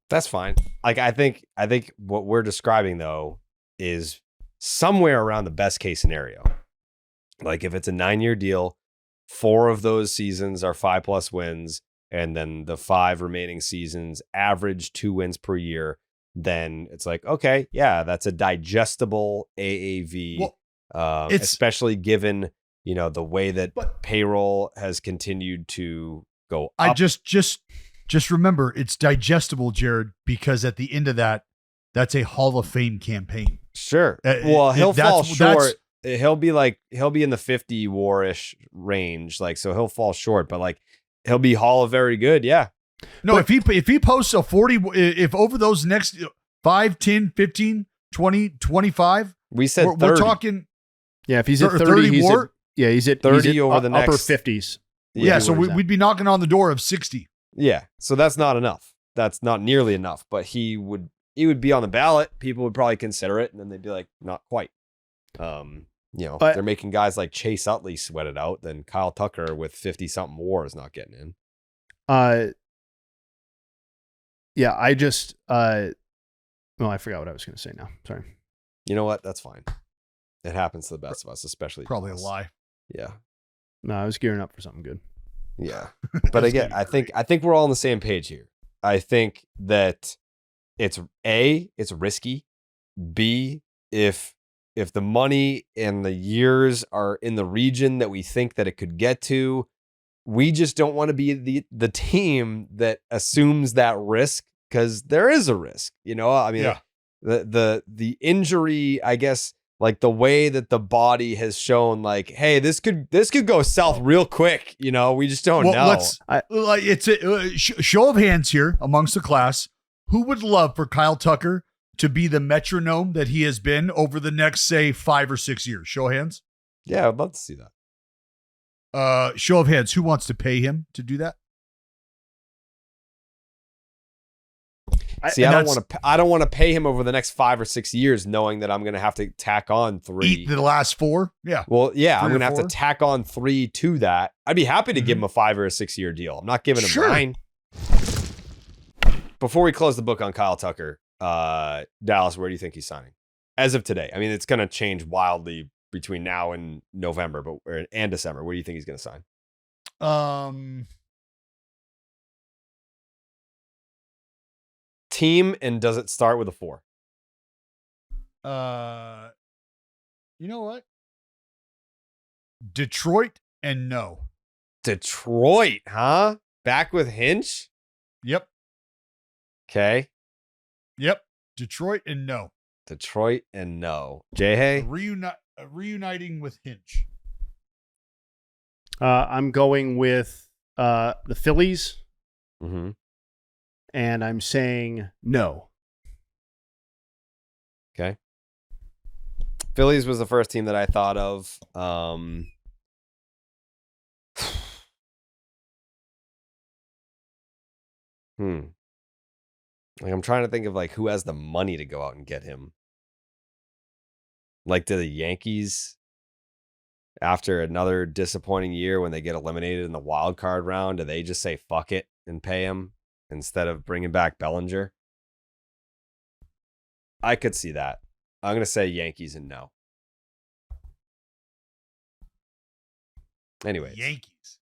S1: That's fine. Like I think what we're describing though is somewhere around the best case scenario. Like if it's a 9-year deal, 4 of those seasons are 5+ wins, and then the 5 remaining seasons average 2 wins per year, then it's like, okay, yeah, that's a digestible AAV, especially given, the way that payroll has continued to go up.
S2: I just remember it's digestible, Jared, because at the end of that, that's a Hall of Fame campaign.
S1: Sure. Well, he'll fall short. He'll be in the 50 WAR-ish range. Like, so he'll fall short, but like he'll be Hall of Very Good. Yeah.
S2: No, but if he posts a 40, if over those next 5, 10, 15, 20, 25,
S1: we said
S2: we're talking.
S3: Yeah. If he's at 30, he's at
S1: 30 over the next
S3: upper 50s.
S2: Yeah. So we'd be knocking on the door of 60.
S1: Yeah. So that's not enough. That's not nearly enough, but he would be on the ballot. People would probably consider it, and then they'd be like, not quite. They're making guys like Chase Utley sweat it out. Then Kyle Tucker with 50 something WAR is not getting in.
S3: Yeah, I just, I forgot what I was going to say now. Sorry.
S1: You know what? That's fine. It happens to the best of us, especially.
S2: Probably a lie.
S1: Yeah.
S3: No, I was gearing up for something good.
S1: Yeah. But again, I think we're all on the same page here. I think that it's risky. B, if the money and the years are in the region that we think that it could get to, we just don't want to be the team that assumes that risk, because there is a risk. The injury, I guess, like the way that the body has shown, like, hey, this could go south real quick. We just don't know.
S2: It's a show of hands here amongst the class. Who would love for Kyle Tucker to be the metronome that he has been over the next, say, 5 or 6 years? Show of hands.
S1: Yeah, I'd love to see
S2: that. Show of hands. Who wants to pay him to do that?
S1: I don't want to pay him over the next 5 or 6 years, knowing that I'm going to have to tack on 3.
S2: Eat the last 4. Yeah.
S1: Well, yeah, I'm going to have to tack on 3 to that. I'd be happy to give him a 5 or a 6 year deal. I'm not giving him 9. Before we close the book on Kyle Tucker, Dallas, where do you think he's signing as of today? I mean, it's going to change wildly between now and November, and December. Where do you think he's going to sign? Team, and does it start with a 4?
S2: You know what? Detroit and no.
S1: Detroit, huh? Back with Hinch?
S2: Yep.
S1: Okay.
S2: Yep. Detroit and no.
S1: Detroit and no. Jayhay?
S2: Reuniting with Hinch.
S3: I'm going with the Phillies.
S1: Mm-hmm.
S3: And I'm saying no.
S1: Okay. Phillies was the first team that I thought of. Like, I'm trying to think of like who has the money to go out and get him. Like, do the Yankees, after another disappointing year when they get eliminated in the wild card round, do they just say fuck it and pay him instead of bringing back Bellinger? I could see that. I'm going to say Yankees and no. Anyways.
S2: Yankees.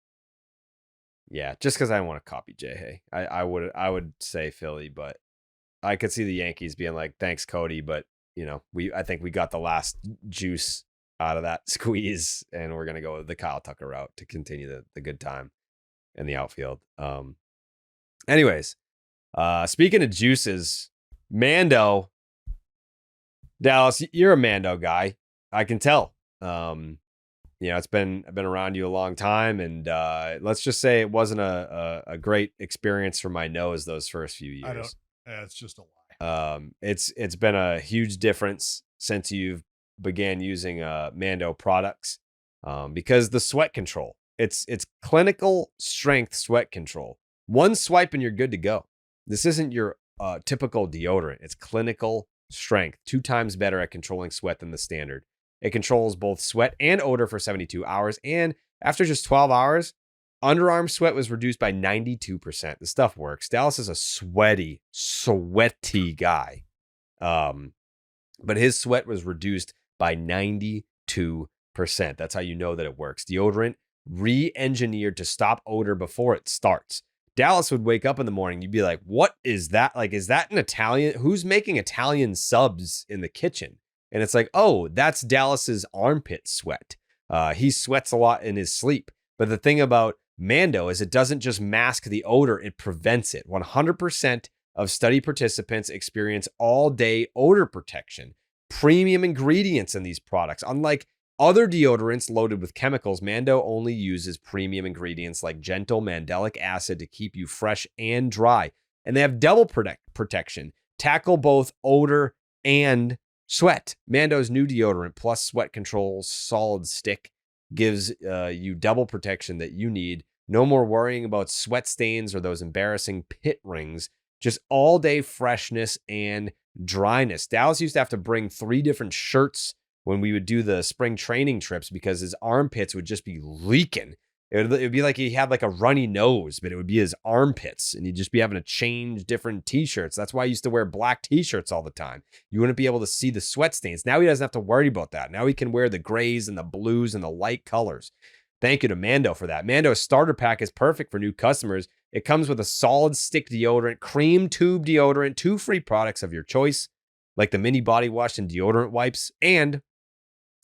S1: Yeah, just because I want to copy Jayhay. I would say Philly, but I could see the Yankees being like, thanks, Cody, but I think we got the last juice out of that squeeze, and we're gonna go with the Kyle Tucker route to continue the good time in the outfield. Anyways, speaking of juices, Mando, Dallas, you're a Mando guy. I can tell. I've been around you a long time, and let's just say it wasn't a great experience for my nose those first few years.
S2: It's just a lie.
S1: It's been a huge difference since you've began using Mando products, because the sweat control It's clinical strength sweat control. One swipe and you're good to go. This isn't your typical deodorant. It's clinical strength, 2 times better at controlling sweat than the standard. It controls both sweat and odor for 72 hours. And after just 12 hours, underarm sweat was reduced by 92%. The stuff works. Dallas is a sweaty guy. But his sweat was reduced by 92%. That's how you know that it works. Deodorant re-engineered to stop odor before it starts. Dallas would wake up in the morning. You'd be like, what is that? Like, is that an Italian? Who's making Italian subs in the kitchen? And it's like, oh, that's Dallas's armpit sweat. He sweats a lot in his sleep. But the thing about Mando is it doesn't just mask the odor, it prevents it. 100% of study participants experience all-day odor protection. Premium ingredients in these products. Unlike other deodorants loaded with chemicals, Mando only uses premium ingredients like gentle mandelic acid to keep you fresh and dry. And they have double protection. Tackle both odor and sweat. Mando's new deodorant plus sweat control solid stick gives you double protection that you need. No more worrying about sweat stains or those embarrassing pit rings. Just all day freshness and dryness. Dallas used to have to bring 3 different shirts when we would do the spring training trips because his armpits would just be leaking. It would be like he had like a runny nose, but it would be his armpits and he'd just be having to change different t-shirts. That's why I used to wear black t-shirts all the time. You wouldn't be able to see the sweat stains. Now he doesn't have to worry about that. Now he can wear the grays and the blues and the light colors. Thank you to Mando for that. Mando's starter pack is perfect for new customers. It comes with a solid stick deodorant, cream tube deodorant, 2 free products of your choice, like the mini body wash and deodorant wipes, and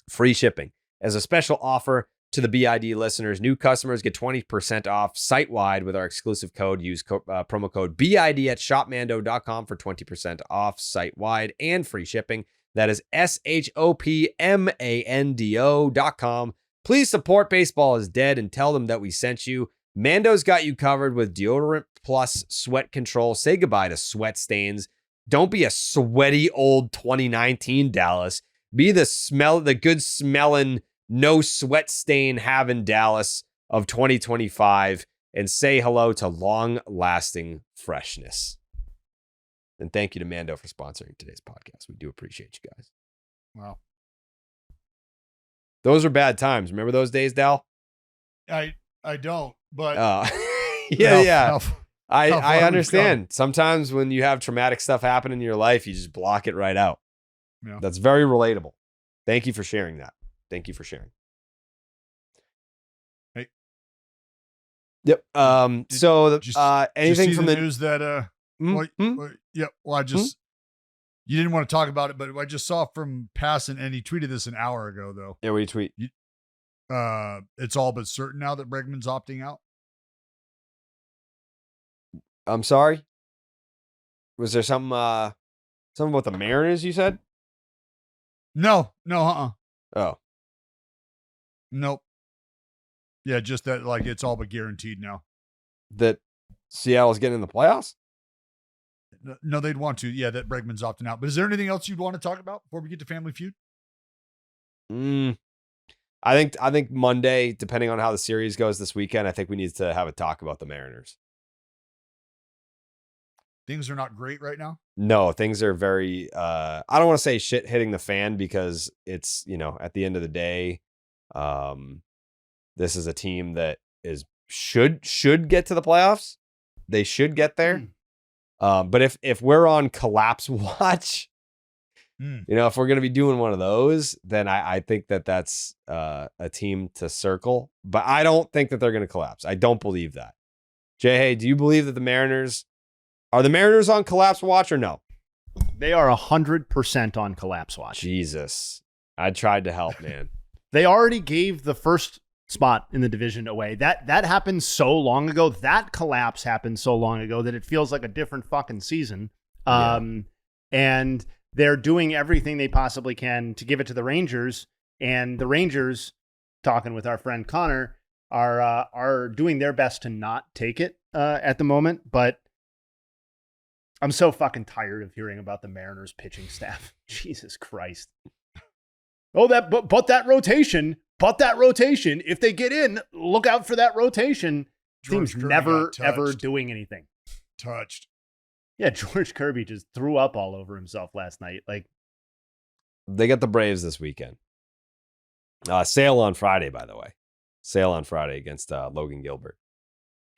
S1: free shipping. As a special offer to the BID listeners, new customers get 20% off site-wide with our exclusive code. Use promo code BID at shopmando.com for 20% off site-wide and free shipping. That is shopmando.com. Please support Baseball is Dead and tell them that we sent you. Mando's got you covered with deodorant plus sweat control. Say goodbye to sweat stains. Don't be a sweaty old 2019 Dallas. Be the good smelling, no sweat stain having Dallas of 2025 and say hello to long lasting freshness. And thank you to Mando for sponsoring today's podcast. We do appreciate you guys.
S2: Wow.
S1: Those are bad times. Remember those days, Dal?
S2: I don't, but
S1: yeah. I understand. Sometimes when you have traumatic stuff happen in your life, you just block it right out.
S2: Yeah.
S1: That's very relatable. Thank you for sharing that. Thank you for sharing.
S2: Hey.
S1: Yep. Anything from the
S2: news that you didn't want to talk about it, but I just saw from Passan, and he tweeted this an hour ago though.
S1: Yeah, what do you tweet?
S2: It's all but certain now that Bregman's opting out.
S1: I'm sorry. Was there something about the Mariners you said?
S2: No.
S1: Oh.
S2: Nope. Yeah, just that like it's all but guaranteed now.
S1: That Seattle's getting in the playoffs?
S2: No, they'd want to. Yeah, that Bregman's opting out. But is there anything else you'd want to talk about before we get to Family Feud?
S1: I think Monday, depending on how the series goes this weekend, I think we need to have a talk about the Mariners.
S2: Things are not great right now.
S1: No, things are very, I don't want to say shit hitting the fan because it's, at the end of the day, this is a team that should get to the playoffs. They should get there. But if we're on collapse watch, if we're going to be doing one of those, then I think that's a team to circle. But I don't think that they're going to collapse. I don't believe that. Jayhay, do you believe that the Mariners on collapse watch or no?
S3: They are 100% on collapse watch.
S1: Jesus. I tried to help, man.
S3: They already gave the first spot in the division away. That happened so long ago. That collapse happened so long ago that it feels like a different fucking season. And they're doing everything they possibly can to give it to the Rangers. And the Rangers, talking with our friend Connor, are doing their best to not take it at the moment. But I'm so fucking tired of hearing about the Mariners pitching staff. Jesus Christ. Oh, but that rotation. but that rotation, if they get in, look out for that rotation. Team's never, ever doing anything.
S2: Touched.
S3: Yeah, George Kirby just threw up all over himself last night. Like,
S1: they got the Braves this weekend. Sale on Friday, by the way. Sale on Friday against Logan Gilbert.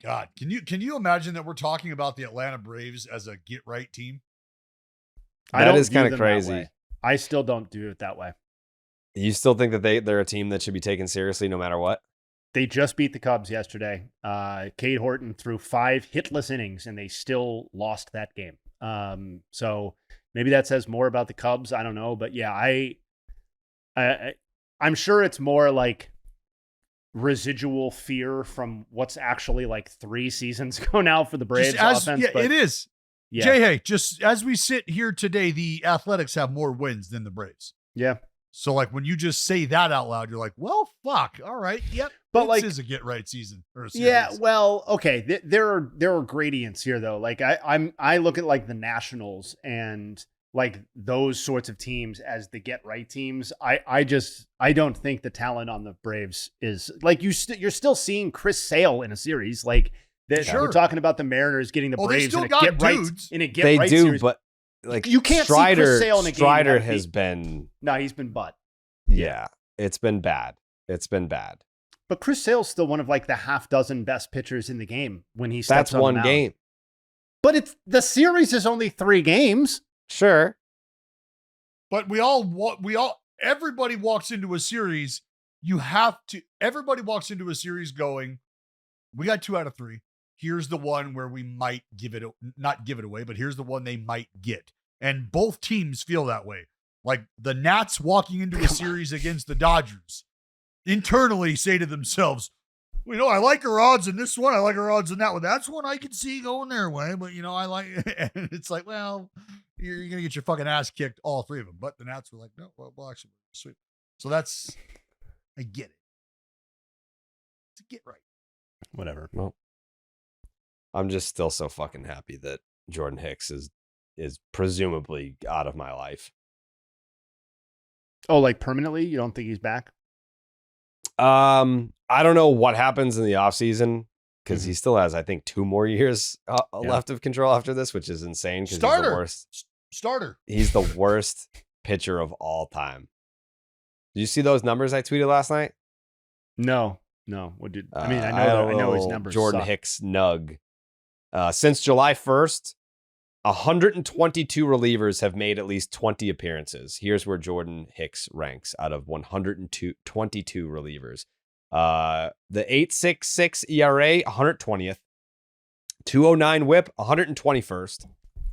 S2: God, can you imagine that we're talking about the Atlanta Braves as a get right team?
S1: That is kind of crazy.
S3: I still don't do it that way.
S1: You still think that they're a team that should be taken seriously no matter what?
S3: They just beat the Cubs yesterday. Cade Horton threw 5 hitless innings, and they still lost that game. So maybe that says more about the Cubs. I don't know, but yeah, I'm sure it's more like residual fear from what's actually like 3 seasons ago now for the Braves offense.
S2: Yeah, it is. Yeah. Jayhay, just as we sit here today, the Athletics have more wins than the Braves.
S3: Yeah.
S2: So like when you just say that out loud, you're like, well, fuck. All right. Yep. But this is a get right season. Or a series.
S3: Yeah. Well, okay. There are gradients here though. Like I look at like the Nationals and like those sorts of teams as the get right teams. I don't think the talent on the Braves is like you're still seeing Chris Sale in a series. Like we're talking about the Mariners getting the Braves in a get right series.
S1: But like
S3: you can't see Chris Sale in a game.
S1: Strider has been
S3: he's been butt.
S1: Yeah, it's been bad. It's been bad.
S3: But Chris Sale's still one of like the half dozen best pitchers in the game when he steps
S1: That's one game.
S3: But the series is only 3 games.
S1: Sure.
S2: But everybody walks into a series. Everybody walks into a series going, we got 2 out of 3. Here's the one where we might not give it away, but here's the one they might get. And both teams feel that way. Like the Nats walking into a series against the Dodgers internally say to themselves, well, I like our odds in this one. I like our odds in that one. That's one I could see going their way. But, I like it. And it's like, well, you're going to get your fucking ass kicked, all 3 of them. But the Nats were like, no, well actually, sweet. So I get it. It's a get right.
S3: Whatever.
S1: Well, I'm just still so fucking happy that Jordan Hicks is presumably out of my life.
S3: Oh, like permanently? You don't think he's back?
S1: I don't know what happens in the offseason because he still has, I think, 2 more years left of control after this, which is insane. He's the worst.
S2: Starter.
S1: He's the worst pitcher of all time. Did you see those numbers I tweeted last night?
S3: No. What did I mean? I know his numbers.
S1: Jordan
S3: suck.
S1: Hicks Nugg. Since July 1st, 122 relievers have made at least 20 appearances. Here's where Jordan Hicks ranks out of 122 relievers. The 8.66 ERA, 120th. 209 WHIP, 121st.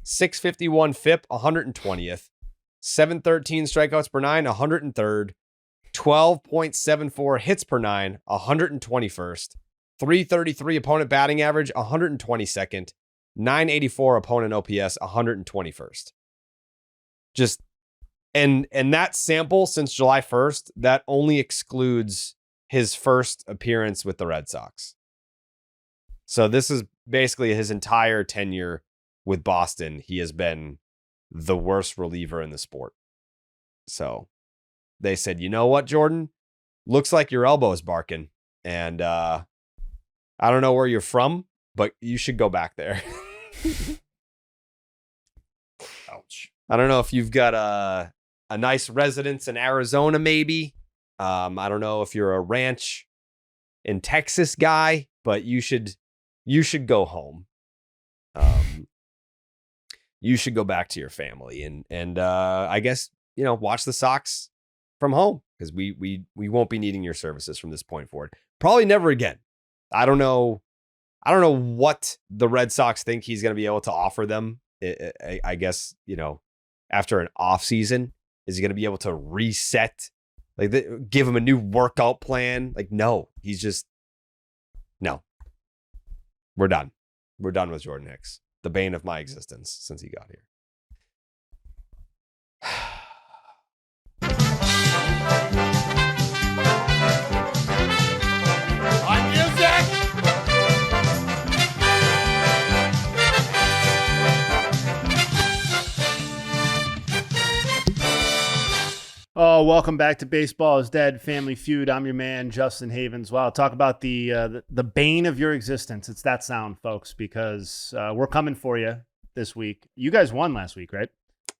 S1: 651 FIP, 120th. 713 strikeouts per 9, 103rd. 12.74 hits per 9, 121st. 333 opponent batting average, 122nd. 984 opponent OPS, 121st. Just and that sample since July 1st, that only excludes his first appearance with the Red Sox. So this is basically his entire tenure with Boston. He has been the worst reliever in the sport. So they said, you know what, Jordan? Looks like your elbow is barking. And I don't know where you're from, but you should go back there.
S2: Ouch.
S1: I don't know if you've got a nice residence in Arizona, maybe. I don't know if you're a ranch in Texas guy, but you should go home. You should go back to your family and I guess, watch the Sox from home because we won't be needing your services from this point forward. Probably never again. I don't know what the Red Sox think he's going to be able to offer them. I guess, after an off season, is he going to be able to reset, give him a new workout plan? No, no. We're done. We're done with Jordan Hicks, the bane of my existence since he got here.
S3: Oh, Yo, welcome back to Baseball is Dead, Family Feud. I'm your man, Justin Havens. Wow, talk about the bane of your existence. It's that sound, folks, because we're coming for you this week. You guys won last week, right?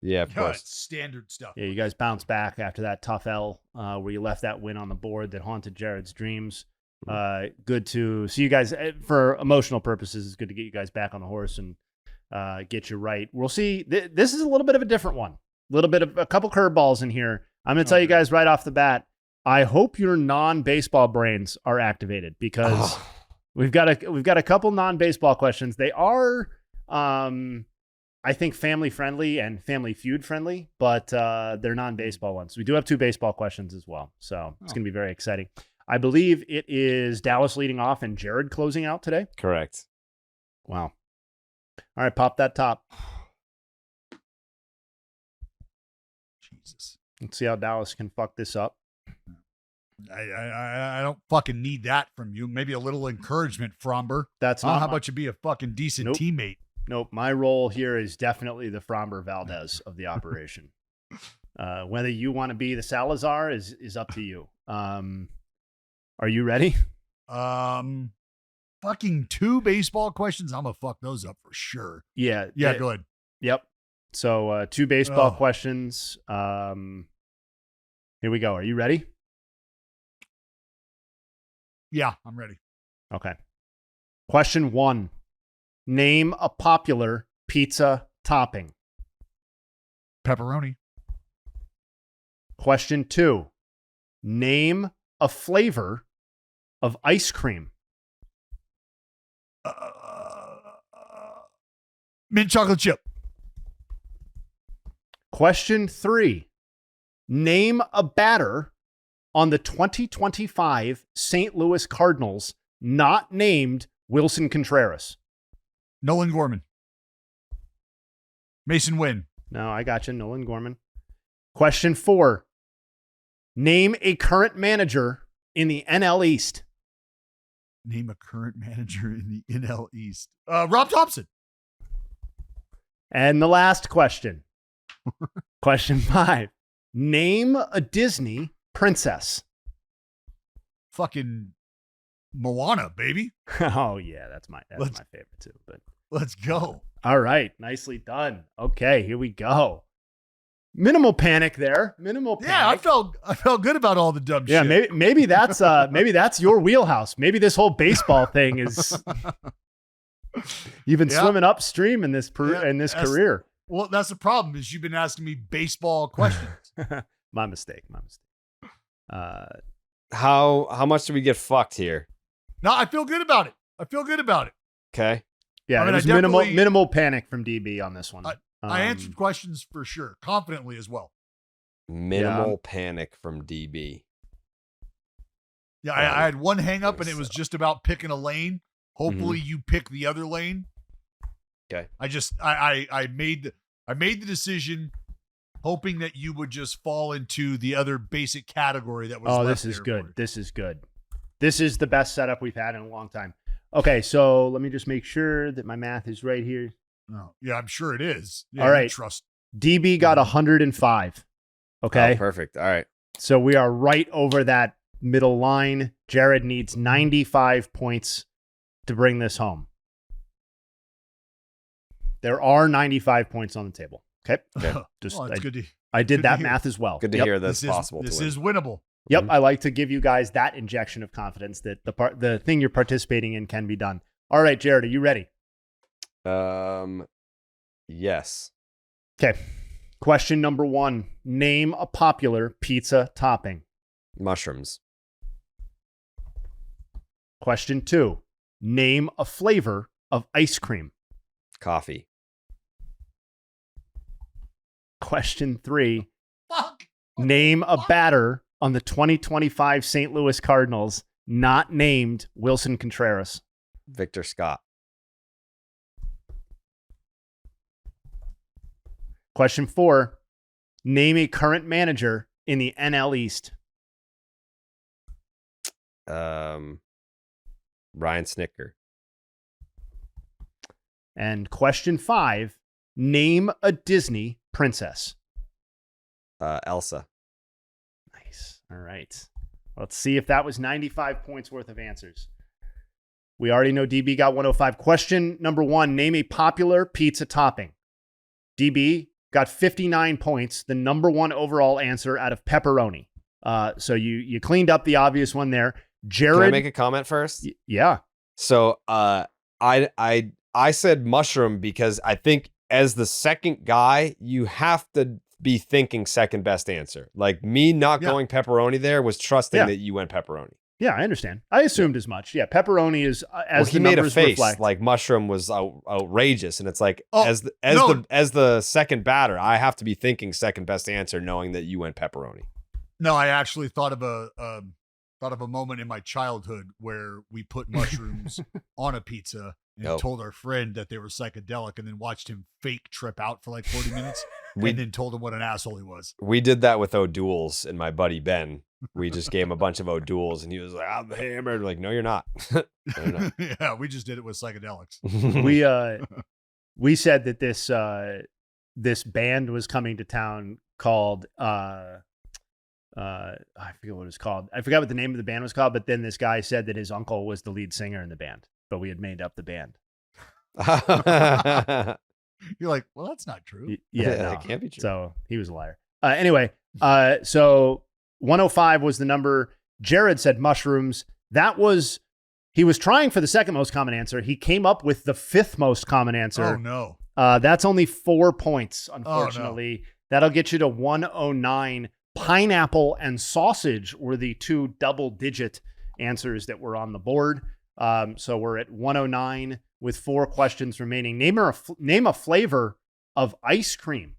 S1: Yeah, of course.
S2: It's standard stuff.
S3: Yeah, you guys bounced back after that tough L where you left that win on the board that haunted Jared's dreams. Good to see you guys. For emotional purposes, it's good to get you guys back on the horse and get you right. We'll see. This is a little bit of a different one. A little bit of a couple curveballs in here. I'm going to tell you guys right off the bat, I hope your non-baseball brains are activated because we've got a couple non-baseball questions. They are, I think, family friendly and Family Feud friendly, but they're non-baseball ones. We do have 2 baseball questions as well, so it's going to be very exciting. I believe it is Dallas leading off and Jared closing out today.
S1: Correct.
S3: Wow. All right, pop that top.
S2: Jesus.
S3: Let's see how Dallas can fuck this up.
S2: I don't fucking need that from you. Maybe a little encouragement, Framber.
S3: That's not
S2: how about you be a fucking decent teammate?
S3: Nope. My role here is definitely the Framber Valdez of the operation. Whether you want to be the Salazar is up to you. Are you ready?
S2: Fucking 2 baseball questions. I'm gonna fuck those up for sure.
S3: Yeah.
S2: Go ahead.
S3: Yep. So 2 baseball questions. Here we go. Are you ready?
S2: Yeah, I'm ready.
S3: Okay. Question 1. Name a popular pizza topping.
S2: Pepperoni.
S3: Question 2. Name a flavor of ice cream.
S2: Mint chocolate chip.
S3: Question 3. Name a batter on the 2025 St. Louis Cardinals not named Wilson Contreras.
S2: Nolan Gorman. Mason Wynn.
S3: No, I got you. Nolan Gorman. Question 4. Name a current manager in the NL East.
S2: Name a current manager in the NL East. Rob Thompson.
S3: And the last question. Question 5. Name a Disney princess.
S2: Fucking Moana, baby.
S3: Oh yeah, that's my favorite too. But
S2: let's go.
S3: All right, nicely done. Okay, here we go. Minimal panic there. Minimal panic.
S2: Yeah, I felt good about all the dumb shit.
S3: Yeah, maybe that's your wheelhouse. Maybe this whole baseball thing is you've been swimming upstream in this career.
S2: Well, that's the problem is you've been asking me baseball questions.
S3: My mistake.
S1: How much do we get fucked here?
S2: No, I feel good about it.
S1: Okay.
S3: Yeah, it was minimal panic from DB on this one.
S2: I answered questions for sure, confidently as well.
S1: Minimal panic from DB.
S2: Yeah, I had one hang up and it was just about picking a lane. Hopefully you pick the other lane.
S1: Okay.
S2: I made the decision hoping that you would just fall into the other basic category that was
S3: this is good. This is good. This is the best setup we've had in a long time. Okay, so let me just make sure that my math is right here.
S2: Oh, yeah, I'm sure it is. Yeah,
S3: all right.
S2: Trust.
S3: DB got 105. Okay.
S1: Oh, perfect. All right.
S3: So we are right over that middle line. Jared needs 95 points to bring this home. There are 95 points on the table. Okay. I did that math as well.
S1: Good to hear that's possible.
S2: This is winnable.
S3: Yep. I like to give you guys that injection of confidence that the thing you're participating in can be done. All right, Jared, are you ready?
S1: Yes.
S3: Okay. Question number 1. Name a popular pizza topping.
S1: Mushrooms.
S3: Question 2. Name a flavor of ice cream.
S1: Coffee.
S3: Question 3.
S2: Fuck.
S3: Name a batter on the 2025 St. Louis Cardinals not named Wilson Contreras.
S1: Victor Scott.
S3: Question 4. Name a current manager in the NL East.
S1: Ryan Snicker.
S3: And question 5. Name a Disney princess.
S1: Elsa.
S3: All right. Let's see if that was 95 points worth of answers. We already know DB got 105. Question number 1, name a popular pizza topping. DB got 59 points, the number 1 overall answer out of pepperoni. So you cleaned up the obvious one there. Jared,
S1: can I make a comment first?
S3: Yeah.
S1: So I said mushroom because I think as the second guy, you have to be thinking second best answer. Like me not going pepperoni there was trusting that you went pepperoni.
S3: Yeah, I understand. I assumed as much. Yeah, pepperoni is as
S1: he
S3: the
S1: made a
S3: numbers
S1: face
S3: reflect.
S1: like mushroom was outrageous, and it's like as the second batter, I have to be thinking second best answer, knowing that you went pepperoni.
S2: No, I actually thought of a moment in my childhood where we put mushrooms on a pizza and told our friend that they were psychedelic, and then watched him fake trip out for like 40 minutes, and then told him what an asshole he was.
S1: We did that with O'Doul's and my buddy Ben. We just gave him a bunch of O'Doul's, and he was like, "I'm hammered." Like, no, you're not. No, you're not.
S2: Yeah, we just did it with psychedelics.
S3: We said that this band was coming to town called I forget what it was called. I forgot what the name of the band was called, but then this guy said that his uncle was the lead singer in the band, but we had made up the band.
S2: You're like, well, that's not true.
S3: Yeah,
S1: that can't be true.
S3: So he was a liar. Anyway, so 105 was the number. Jared said mushrooms. He was trying for the second most common answer. He came up with the 5th most common answer.
S2: Oh, no.
S3: That's only 4 points, unfortunately. That'll get you to 109. Pineapple and sausage were the 2 double-digit answers that were on the board. So we're at 109 with 4 questions remaining. Name a flavor of ice cream.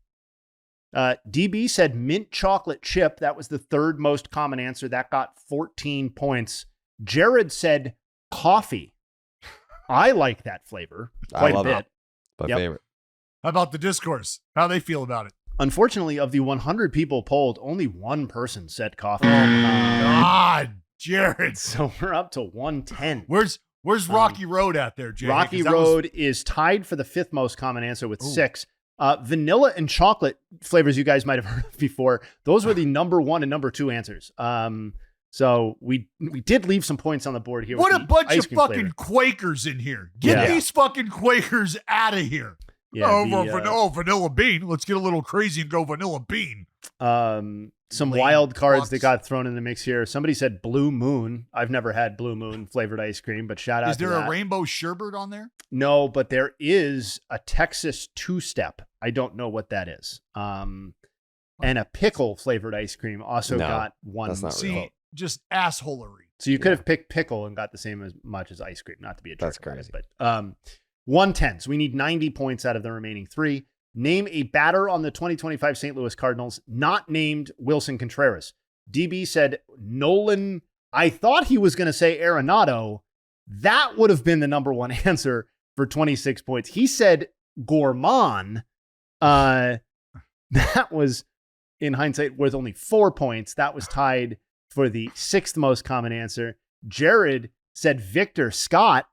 S3: DB said mint chocolate chip. That was the 3rd most common answer. That got 14 points. Jared said coffee. I like that flavor quite a bit.
S1: It. My favorite.
S2: How about the discourse? How they feel about it?
S3: Unfortunately, of the 100 people polled, only 1 person said coffee.
S2: God, Jared.
S3: So we're up to 110.
S2: Where's Rocky Road at there, Jay?
S3: Rocky Road is tied for the 5th most common answer with 6. Vanilla and chocolate flavors you guys might have heard of before. Those were the number 1 and number 2 answers. So we did leave some points on the board here.
S2: What a bunch of fucking
S3: flavor.
S2: Quakers in here. Get these fucking Quakers out of here.
S3: Yeah,
S2: vanilla bean. Let's get a little crazy and go vanilla bean.
S3: Some wild cards that got thrown in the mix here. Somebody said Blue Moon. I've never had Blue Moon flavored ice cream, but shout out to that.
S2: Is there a rainbow sherbet on there?
S3: No, but there is a Texas 2-step. I don't know what that is. And a pickle flavored ice cream also got 1.
S1: That's not
S2: real. Just assholery.
S3: So you could have picked pickle and got the same as much as ice cream. Not to be a jerk.
S1: That's crazy.
S3: But 110. So we need 90 points out of the remaining 3. Name a batter on the 2025 St. Louis Cardinals not named Wilson Contreras. DB said Nolan. I thought he was going to say Arenado. That would have been the number 1 answer for 26 points. He said Gorman. That was, in hindsight, worth only 4 points. That was tied for the 6th most common answer. Jared said Victor Scott.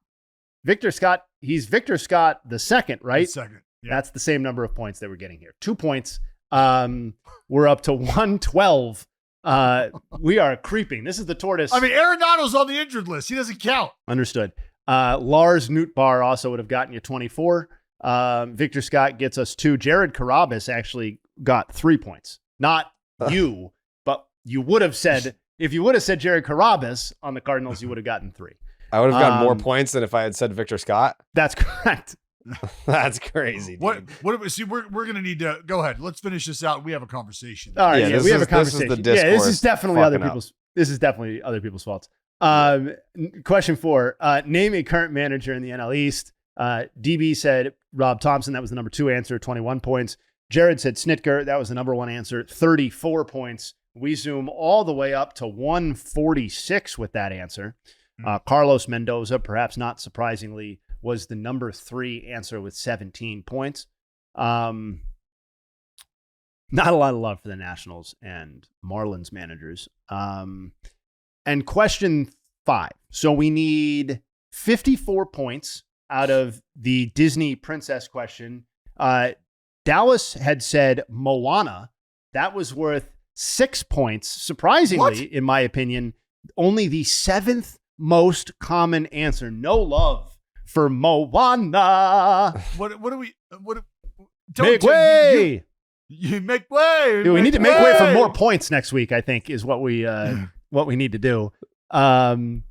S3: Victor Scott, he's Victor Scott the second, right?
S2: The second. Yeah.
S3: That's the same number of points that we're getting here. 2 points. We're up to 112. We are creeping. This is the tortoise.
S2: I mean, Arenado's on the injured list. He doesn't count.
S3: Understood. Lars Nootbaar also would have gotten you 24. Victor Scott gets us 2. Jared Carabas actually got 3 points. Not you, but you would have said, if you would have said Jared Carabas on the Cardinals, you would have gotten 3.
S1: I would have gotten more points than if I had said Victor Scott.
S3: That's correct.
S1: That's crazy. Dude.
S2: What? See, we're gonna need to go ahead. Let's finish this out. We have a conversation.
S3: All right, we have a conversation. This is definitely other
S1: up.
S3: people's. This is definitely other people's faults. Question 4: name a current manager in the NL East. DB said Rob Thompson. That was the number 2 answer, 21 points. Jared said Snitker. That was the number 1 answer, 34 points. We zoom all the way up to 146 with that answer. Carlos Mendoza, perhaps not surprisingly, was the number 3 answer with 17 points. Not a lot of love for the Nationals and Marlins managers. And question 5. So we need 54 points out of the Disney princess question. Dallas had said Moana. That was worth 6 points. Surprisingly, in my opinion, only the 7th most common answer. No love for Moana.
S2: What do we?
S3: Make way.
S2: You make way.
S3: Dude, we need to make way for more points next week, I think, is what we need to do.
S2: I am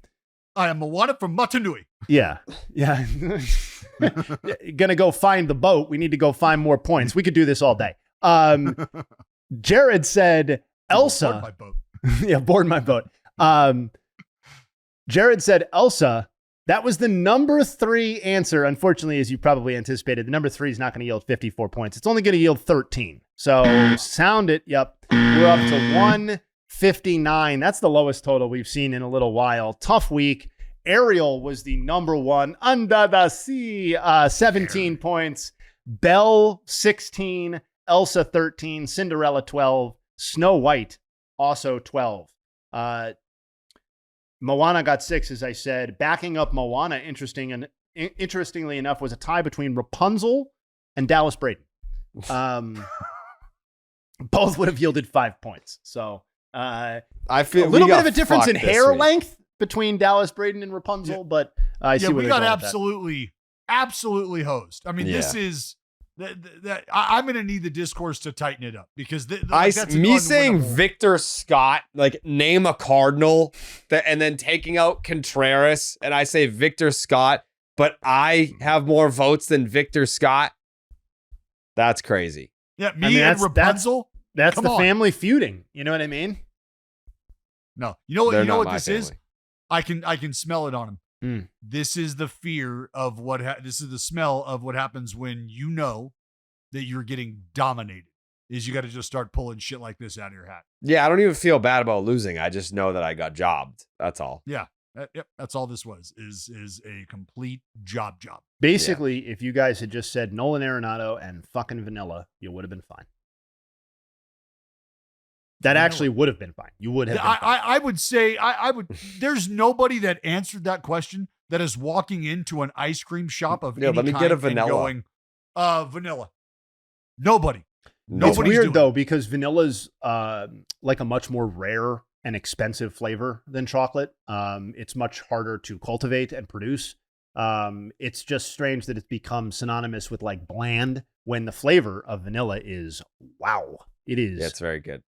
S2: Moana from Matanui.
S3: Yeah. Gonna go find the boat. We need to go find more points. We could do this all day. Jared said Elsa.
S2: Board my boat.
S3: Yeah, board my boat. Jared said Elsa. That was the number 3 answer. Unfortunately, as you probably anticipated, the number 3 is not going to yield 54 points. It's only going to yield 13. So sound it. Yep. We're up to 159. That's the lowest total we've seen in a little while. Tough week. Ariel was the number 1. Under the Sea, 17 points. Belle, 16. Elsa, 13. Cinderella, 12. Snow White, also 12. Moana got 6, as I said. Backing up Moana, interestingly enough, was a tie between Rapunzel and Dallas Braden. Both would have yielded 5 points. So I feel a little bit of a difference in hair length between Dallas Braden and Rapunzel, but I see where
S2: we got absolutely hosed. I mean, this is that I'm going to need the discourse to tighten it up because
S1: me saying Victor Scott, like name a Cardinal, and then taking out Contreras, and I say Victor Scott, but I have more votes than Victor Scott. That's crazy.
S2: Yeah, and Rapunzel.
S3: That's the family feuding. You know what I mean?
S2: No, you know what this is. I can smell it on him. This is the fear of this is the smell of what happens when you know that you're getting dominated. Is you got to just start pulling shit like this out of your hat.
S1: Yeah, I don't even feel bad about losing. I just know that I got jobbed. That's all.
S2: Yeah, that's all this was. Is a complete job.
S3: Basically, if you guys had just said Nolan Arenado and fucking Vanilla, you would have been fine. That actually would have been fine. You would have been fine.
S2: I would say, I would, there's nobody that answered that question that is walking into an ice cream shop of any
S1: let me
S2: kind
S1: get a vanilla.
S2: And going, vanilla. Nobody.
S3: It's weird though, because vanilla's like a much more rare and expensive flavor than chocolate. It's much harder to cultivate and produce. It's just strange that it's become synonymous with like bland when the flavor of vanilla is wow. It is.
S1: Yeah, it's very good.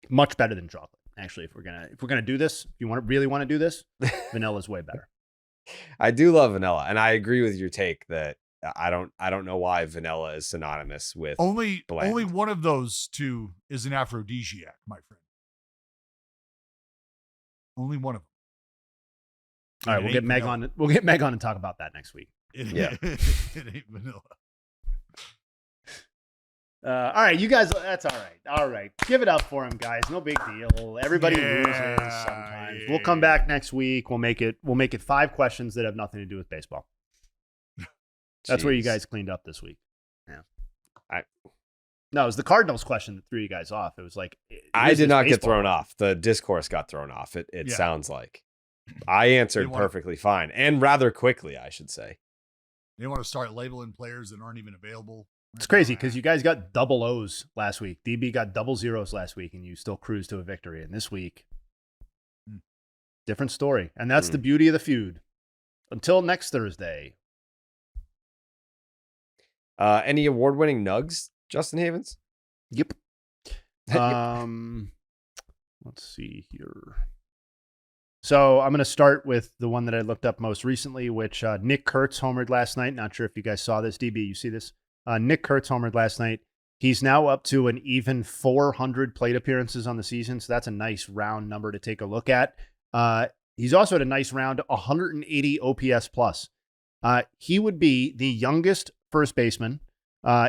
S3: Much better than chocolate, actually. If we're gonna do this, if you really want to do this, vanilla is way better.
S1: I do love vanilla, and I agree with your take that I don't know why vanilla is synonymous with
S2: only
S1: bland.
S2: one of those two is an aphrodisiac, my friend. Only one of them.
S3: All right, we'll get Meg on. We'll get Meg on and talk about that next week.
S2: It ain't vanilla.
S3: All right, you guys. That's all right. All right, give it up for him, guys. No big deal. Everybody loses sometimes. We'll come back next week. We'll make it 5 questions that have nothing to do with baseball. That's where you guys cleaned up this week. Yeah. No, it was the Cardinals question that threw you guys off. It was like
S1: I did not get thrown off. The discourse got thrown off. It sounds like I answered perfectly fine and rather quickly, I should say.
S2: They want to start labeling players that aren't even available.
S3: It's crazy because you guys got double O's last week. DB got double zeros last week, and you still cruised to a victory. And this week, different story. And that's the beauty of the feud. Until next Thursday.
S1: Any award-winning Nuggs, Justin Havens?
S3: Yep. Let's see here. So I'm going to start with the one that I looked up most recently, which Nick Kurtz homered last night. Not sure if you guys saw this. DB, you see this? Nick Kurtz homered last night. He's now up to an even 400 plate appearances on the season, so that's a nice round number to take a look at. He's also at a nice round 180 OPS plus. He would be the youngest first baseman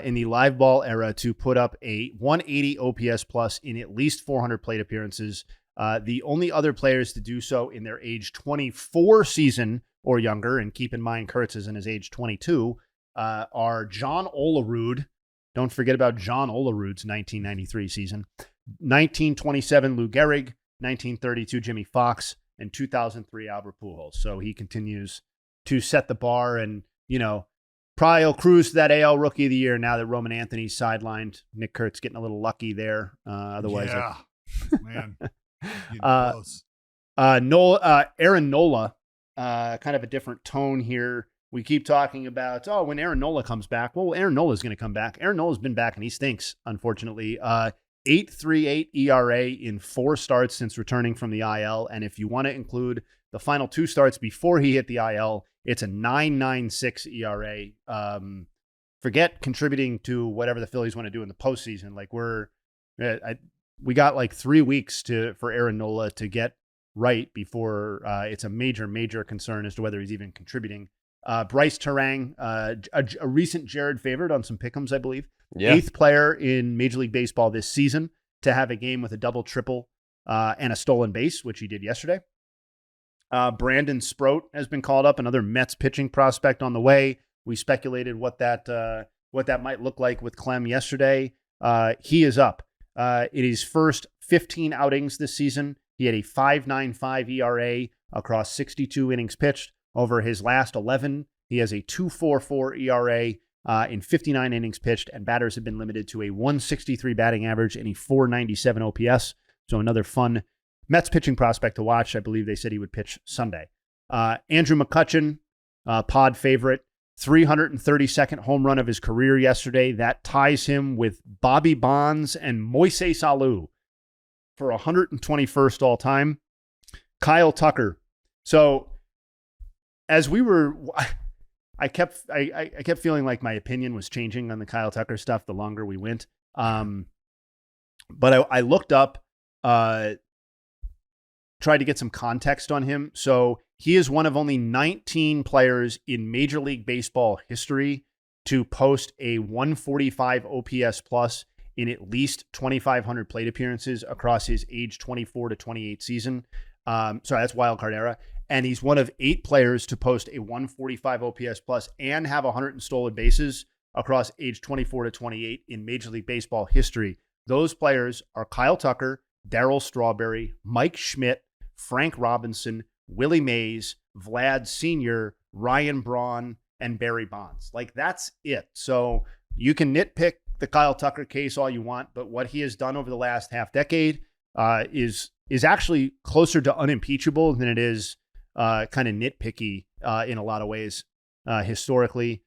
S3: in the live ball era to put up a 180 OPS plus in at least 400 plate appearances. The only other players to do so in their age 24 season or younger, and keep in mind Kurtz is in his age 22, are John Olerud. Don't forget about John Olerud's 1993 season. 1927 Lou Gehrig, 1932 Jimmy Fox, and 2003 Albert Pujols. So he continues to set the bar. And, you know, probably will cruise to that AL Rookie of the Year now that Roman Anthony's sidelined. Nick Kurtz getting a little lucky there. Otherwise,
S2: yeah, man, getting close.
S3: Aaron Nola, kind of a different tone here. We keep talking about, when Aaron Nola comes back. Well, Aaron Nola's going to come back. Aaron Nola's been back and he stinks, unfortunately. 8.38 ERA in 4 starts since returning from the IL. And if you want to include the final 2 starts before he hit the IL, it's a 9.96 ERA. Forget contributing to whatever the Phillies want to do in the postseason. Like we got like 3 weeks for Aaron Nola to get right before it's a major concern as to whether he's even contributing. Bryce Terang, a recent Jared favorite on some pick'ems, I believe. Yeah. 8th player in Major League Baseball this season to have a game with a double, triple, and a stolen base, which he did yesterday. Brandon Sproat has been called up, another Mets pitching prospect on the way. We speculated what that might look like with Clem yesterday. He is up. In his first 15 outings this season, he had a 5.95 ERA across 62 innings pitched. Over his last 11, he has a 2.44 ERA in 59 innings pitched, and batters have been limited to a 163 batting average and a 497 OPS. So another fun Mets pitching prospect to watch. I believe they said he would pitch Sunday. Andrew McCutchen, pod favorite, 332nd home run of his career yesterday. That ties him with Bobby Bonds and Moises Alou for 121st all time. Kyle Tucker. So as we were, I kept feeling like my opinion was changing on the Kyle Tucker stuff the longer we went. But I looked up, tried to get some context on him. So he is one of only 19 players in Major League Baseball history to post a 145 OPS plus in at least 2,500 plate appearances across his age 24 to 28 season. Sorry, that's wild card era. And he's one of 8 players to post a 145 OPS plus and have 100 stolen bases across age 24 to 28 in Major League Baseball history. Those players are Kyle Tucker, Darryl Strawberry, Mike Schmidt, Frank Robinson, Willie Mays, Vlad Sr., Ryan Braun, and Barry Bonds. Like, that's it. So you can nitpick the Kyle Tucker case all you want, but what he has done over the last half decade is actually closer to unimpeachable than it is kind of nitpicky in a lot of ways historically.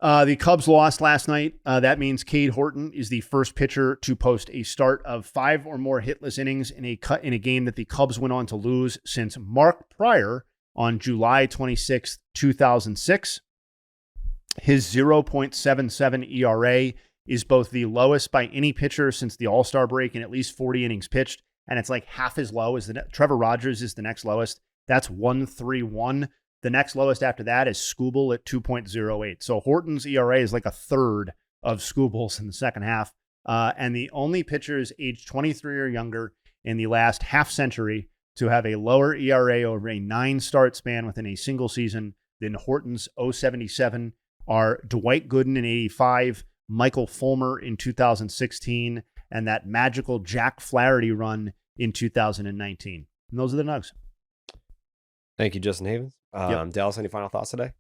S3: The Cubs lost last night. That means Cade Horton is the first pitcher to post a start of 5 or more hitless innings in a game that the Cubs went on to lose since Mark Pryor on July 26th, 2006. His 0.77 ERA is both the lowest by any pitcher since the All-Star break in at least 40 innings pitched, and it's like half as low as Trevor Rogers is the next lowest. That's 1.31. The next lowest after that is Skubal at 2.08. So Horton's ERA is like a third of Skubal's in the second half. And the only pitchers aged 23 or younger in the last half century to have a lower ERA over a 9-start span within a single season than Horton's 0.77 are Dwight Gooden in 85, Michael Fulmer in 2016, and that magical Jack Flaherty run in 2019. And those are the Nugs.
S1: Thank you, Justin Havens. Dallas, any final thoughts today?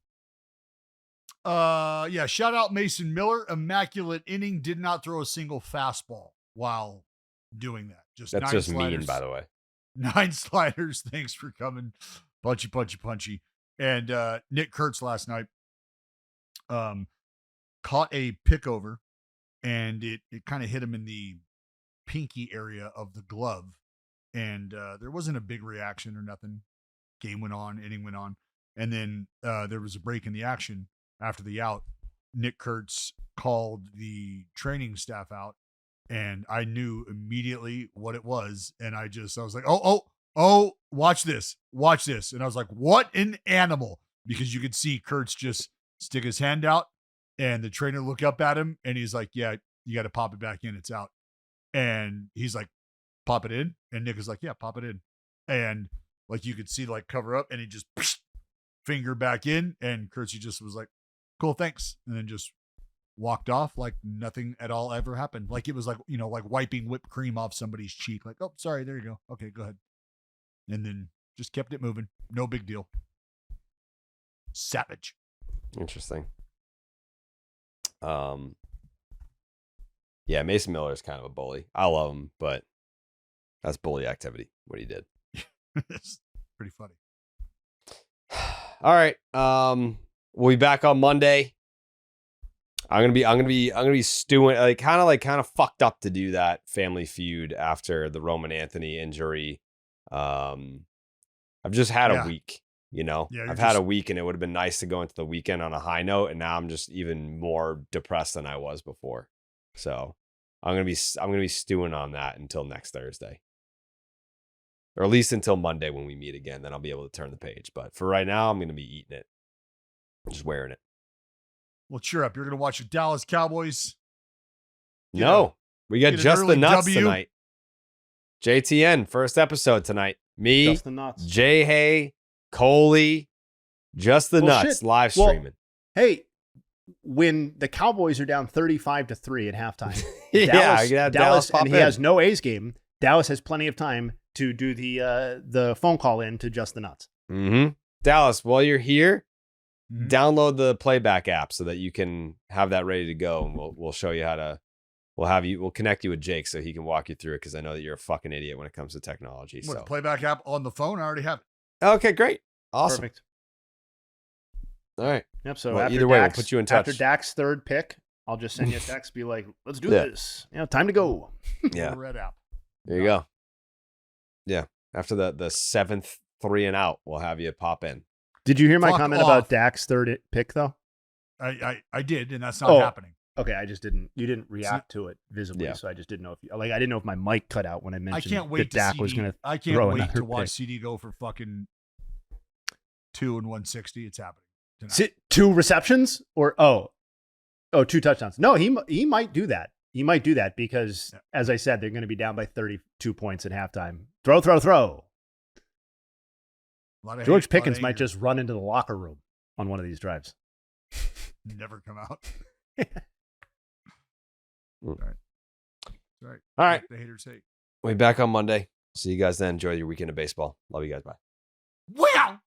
S2: Yeah, shout out Mason Miller. Immaculate inning, did not throw a single fastball while doing that.
S1: That's just sliders. Mean, by the way.
S2: 9 sliders. Thanks for coming. Punchy. And Nick Kurtz last night caught a pickover, and it kind of hit him in the pinky area of the glove. And there wasn't a big reaction or nothing. Game went on, inning went on. And then there was a break in the action after the out. Nick Kurtz called the training staff out, and I knew immediately what it was. And I was like, oh, watch this. And I was like, what an animal. Because you could see Kurtz just stick his hand out, and the trainer look up at him, and he's like, yeah, you got to pop it back in. It's out. And he's like, pop it in. And Nick is like, yeah, pop it in. And like you could see like cover up, and he just finger back in, and Kurtz just was like, cool, thanks. And then just walked off like nothing at all ever happened. Like it was like, like wiping whipped cream off somebody's cheek. Like, oh, sorry, there you go. Okay, go ahead. And then just kept it moving. No big deal. Savage.
S1: Interesting. Yeah, Mason Miller is kind of a bully. I love him, but that's bully activity, what he did.
S2: It's pretty funny.
S1: All right. We'll be back on Monday. I'm gonna be stewing, kind of fucked up to do that family feud after the Roman Anthony injury. I've just had a week, I've had a week, and it would have been nice to go into the weekend on a high note, and now I'm just even more depressed than I was before. So I'm gonna be stewing on that until next Thursday, or at least until Monday when we meet again. Then I'll be able to turn the page. But for right now, I'm gonna be eating it, just wearing it.
S2: Well, cheer up. You're going to watch the Dallas Cowboys.
S1: No, we got Just the Nuts tonight. JTN, first episode tonight. Me,
S3: Just the Nuts.
S1: Jayhay, Coley, Just the Nuts, live streaming.
S3: Hey, when the Cowboys are down 35-3 at halftime,
S1: Dallas
S3: and he has no A's game, Dallas has plenty of time to do the phone call in to Just the Nuts.
S1: Mm-hmm. Dallas, while you're here, download the playback app so that you can have that ready to go, and we'll show you how to. We'll connect you with Jake so he can walk you through it, because I know that you're a fucking idiot when it comes to technology.
S2: What, playback app on the phone? I already have it.
S1: Okay, great, awesome,
S3: perfect.
S1: All right.
S3: Yep. So
S1: either way, we'll put you in touch.
S3: After Dak's third pick, I'll just send you a text, be like, "Let's do this. Time to go."
S1: Yeah.
S2: Red app.
S1: There you go. Yeah. After the seventh 3 and out, we'll have you pop in.
S3: Did you hear my comment about Dak's third pick though?
S2: I did, and that's not happening.
S3: Okay, I just didn't. You didn't react to it visibly, so I just didn't know if I didn't know if my mic cut out when I mentioned that Dak was going to.
S2: I can't wait to watch CD go for fucking 2 and 160. It's happening tonight.
S3: 2 receptions or 2 touchdowns. No, he might do that. He might do that because, as I said, they're going to be down by 32 points at halftime. Throw. George Pickens might just run into the locker room on one of these drives.
S2: Never come out.
S1: All
S2: right.
S1: All right.
S2: The haters hate.
S1: We'll be back on Monday. See you guys then. Enjoy your weekend of baseball. Love you guys. Bye.
S2: Wow.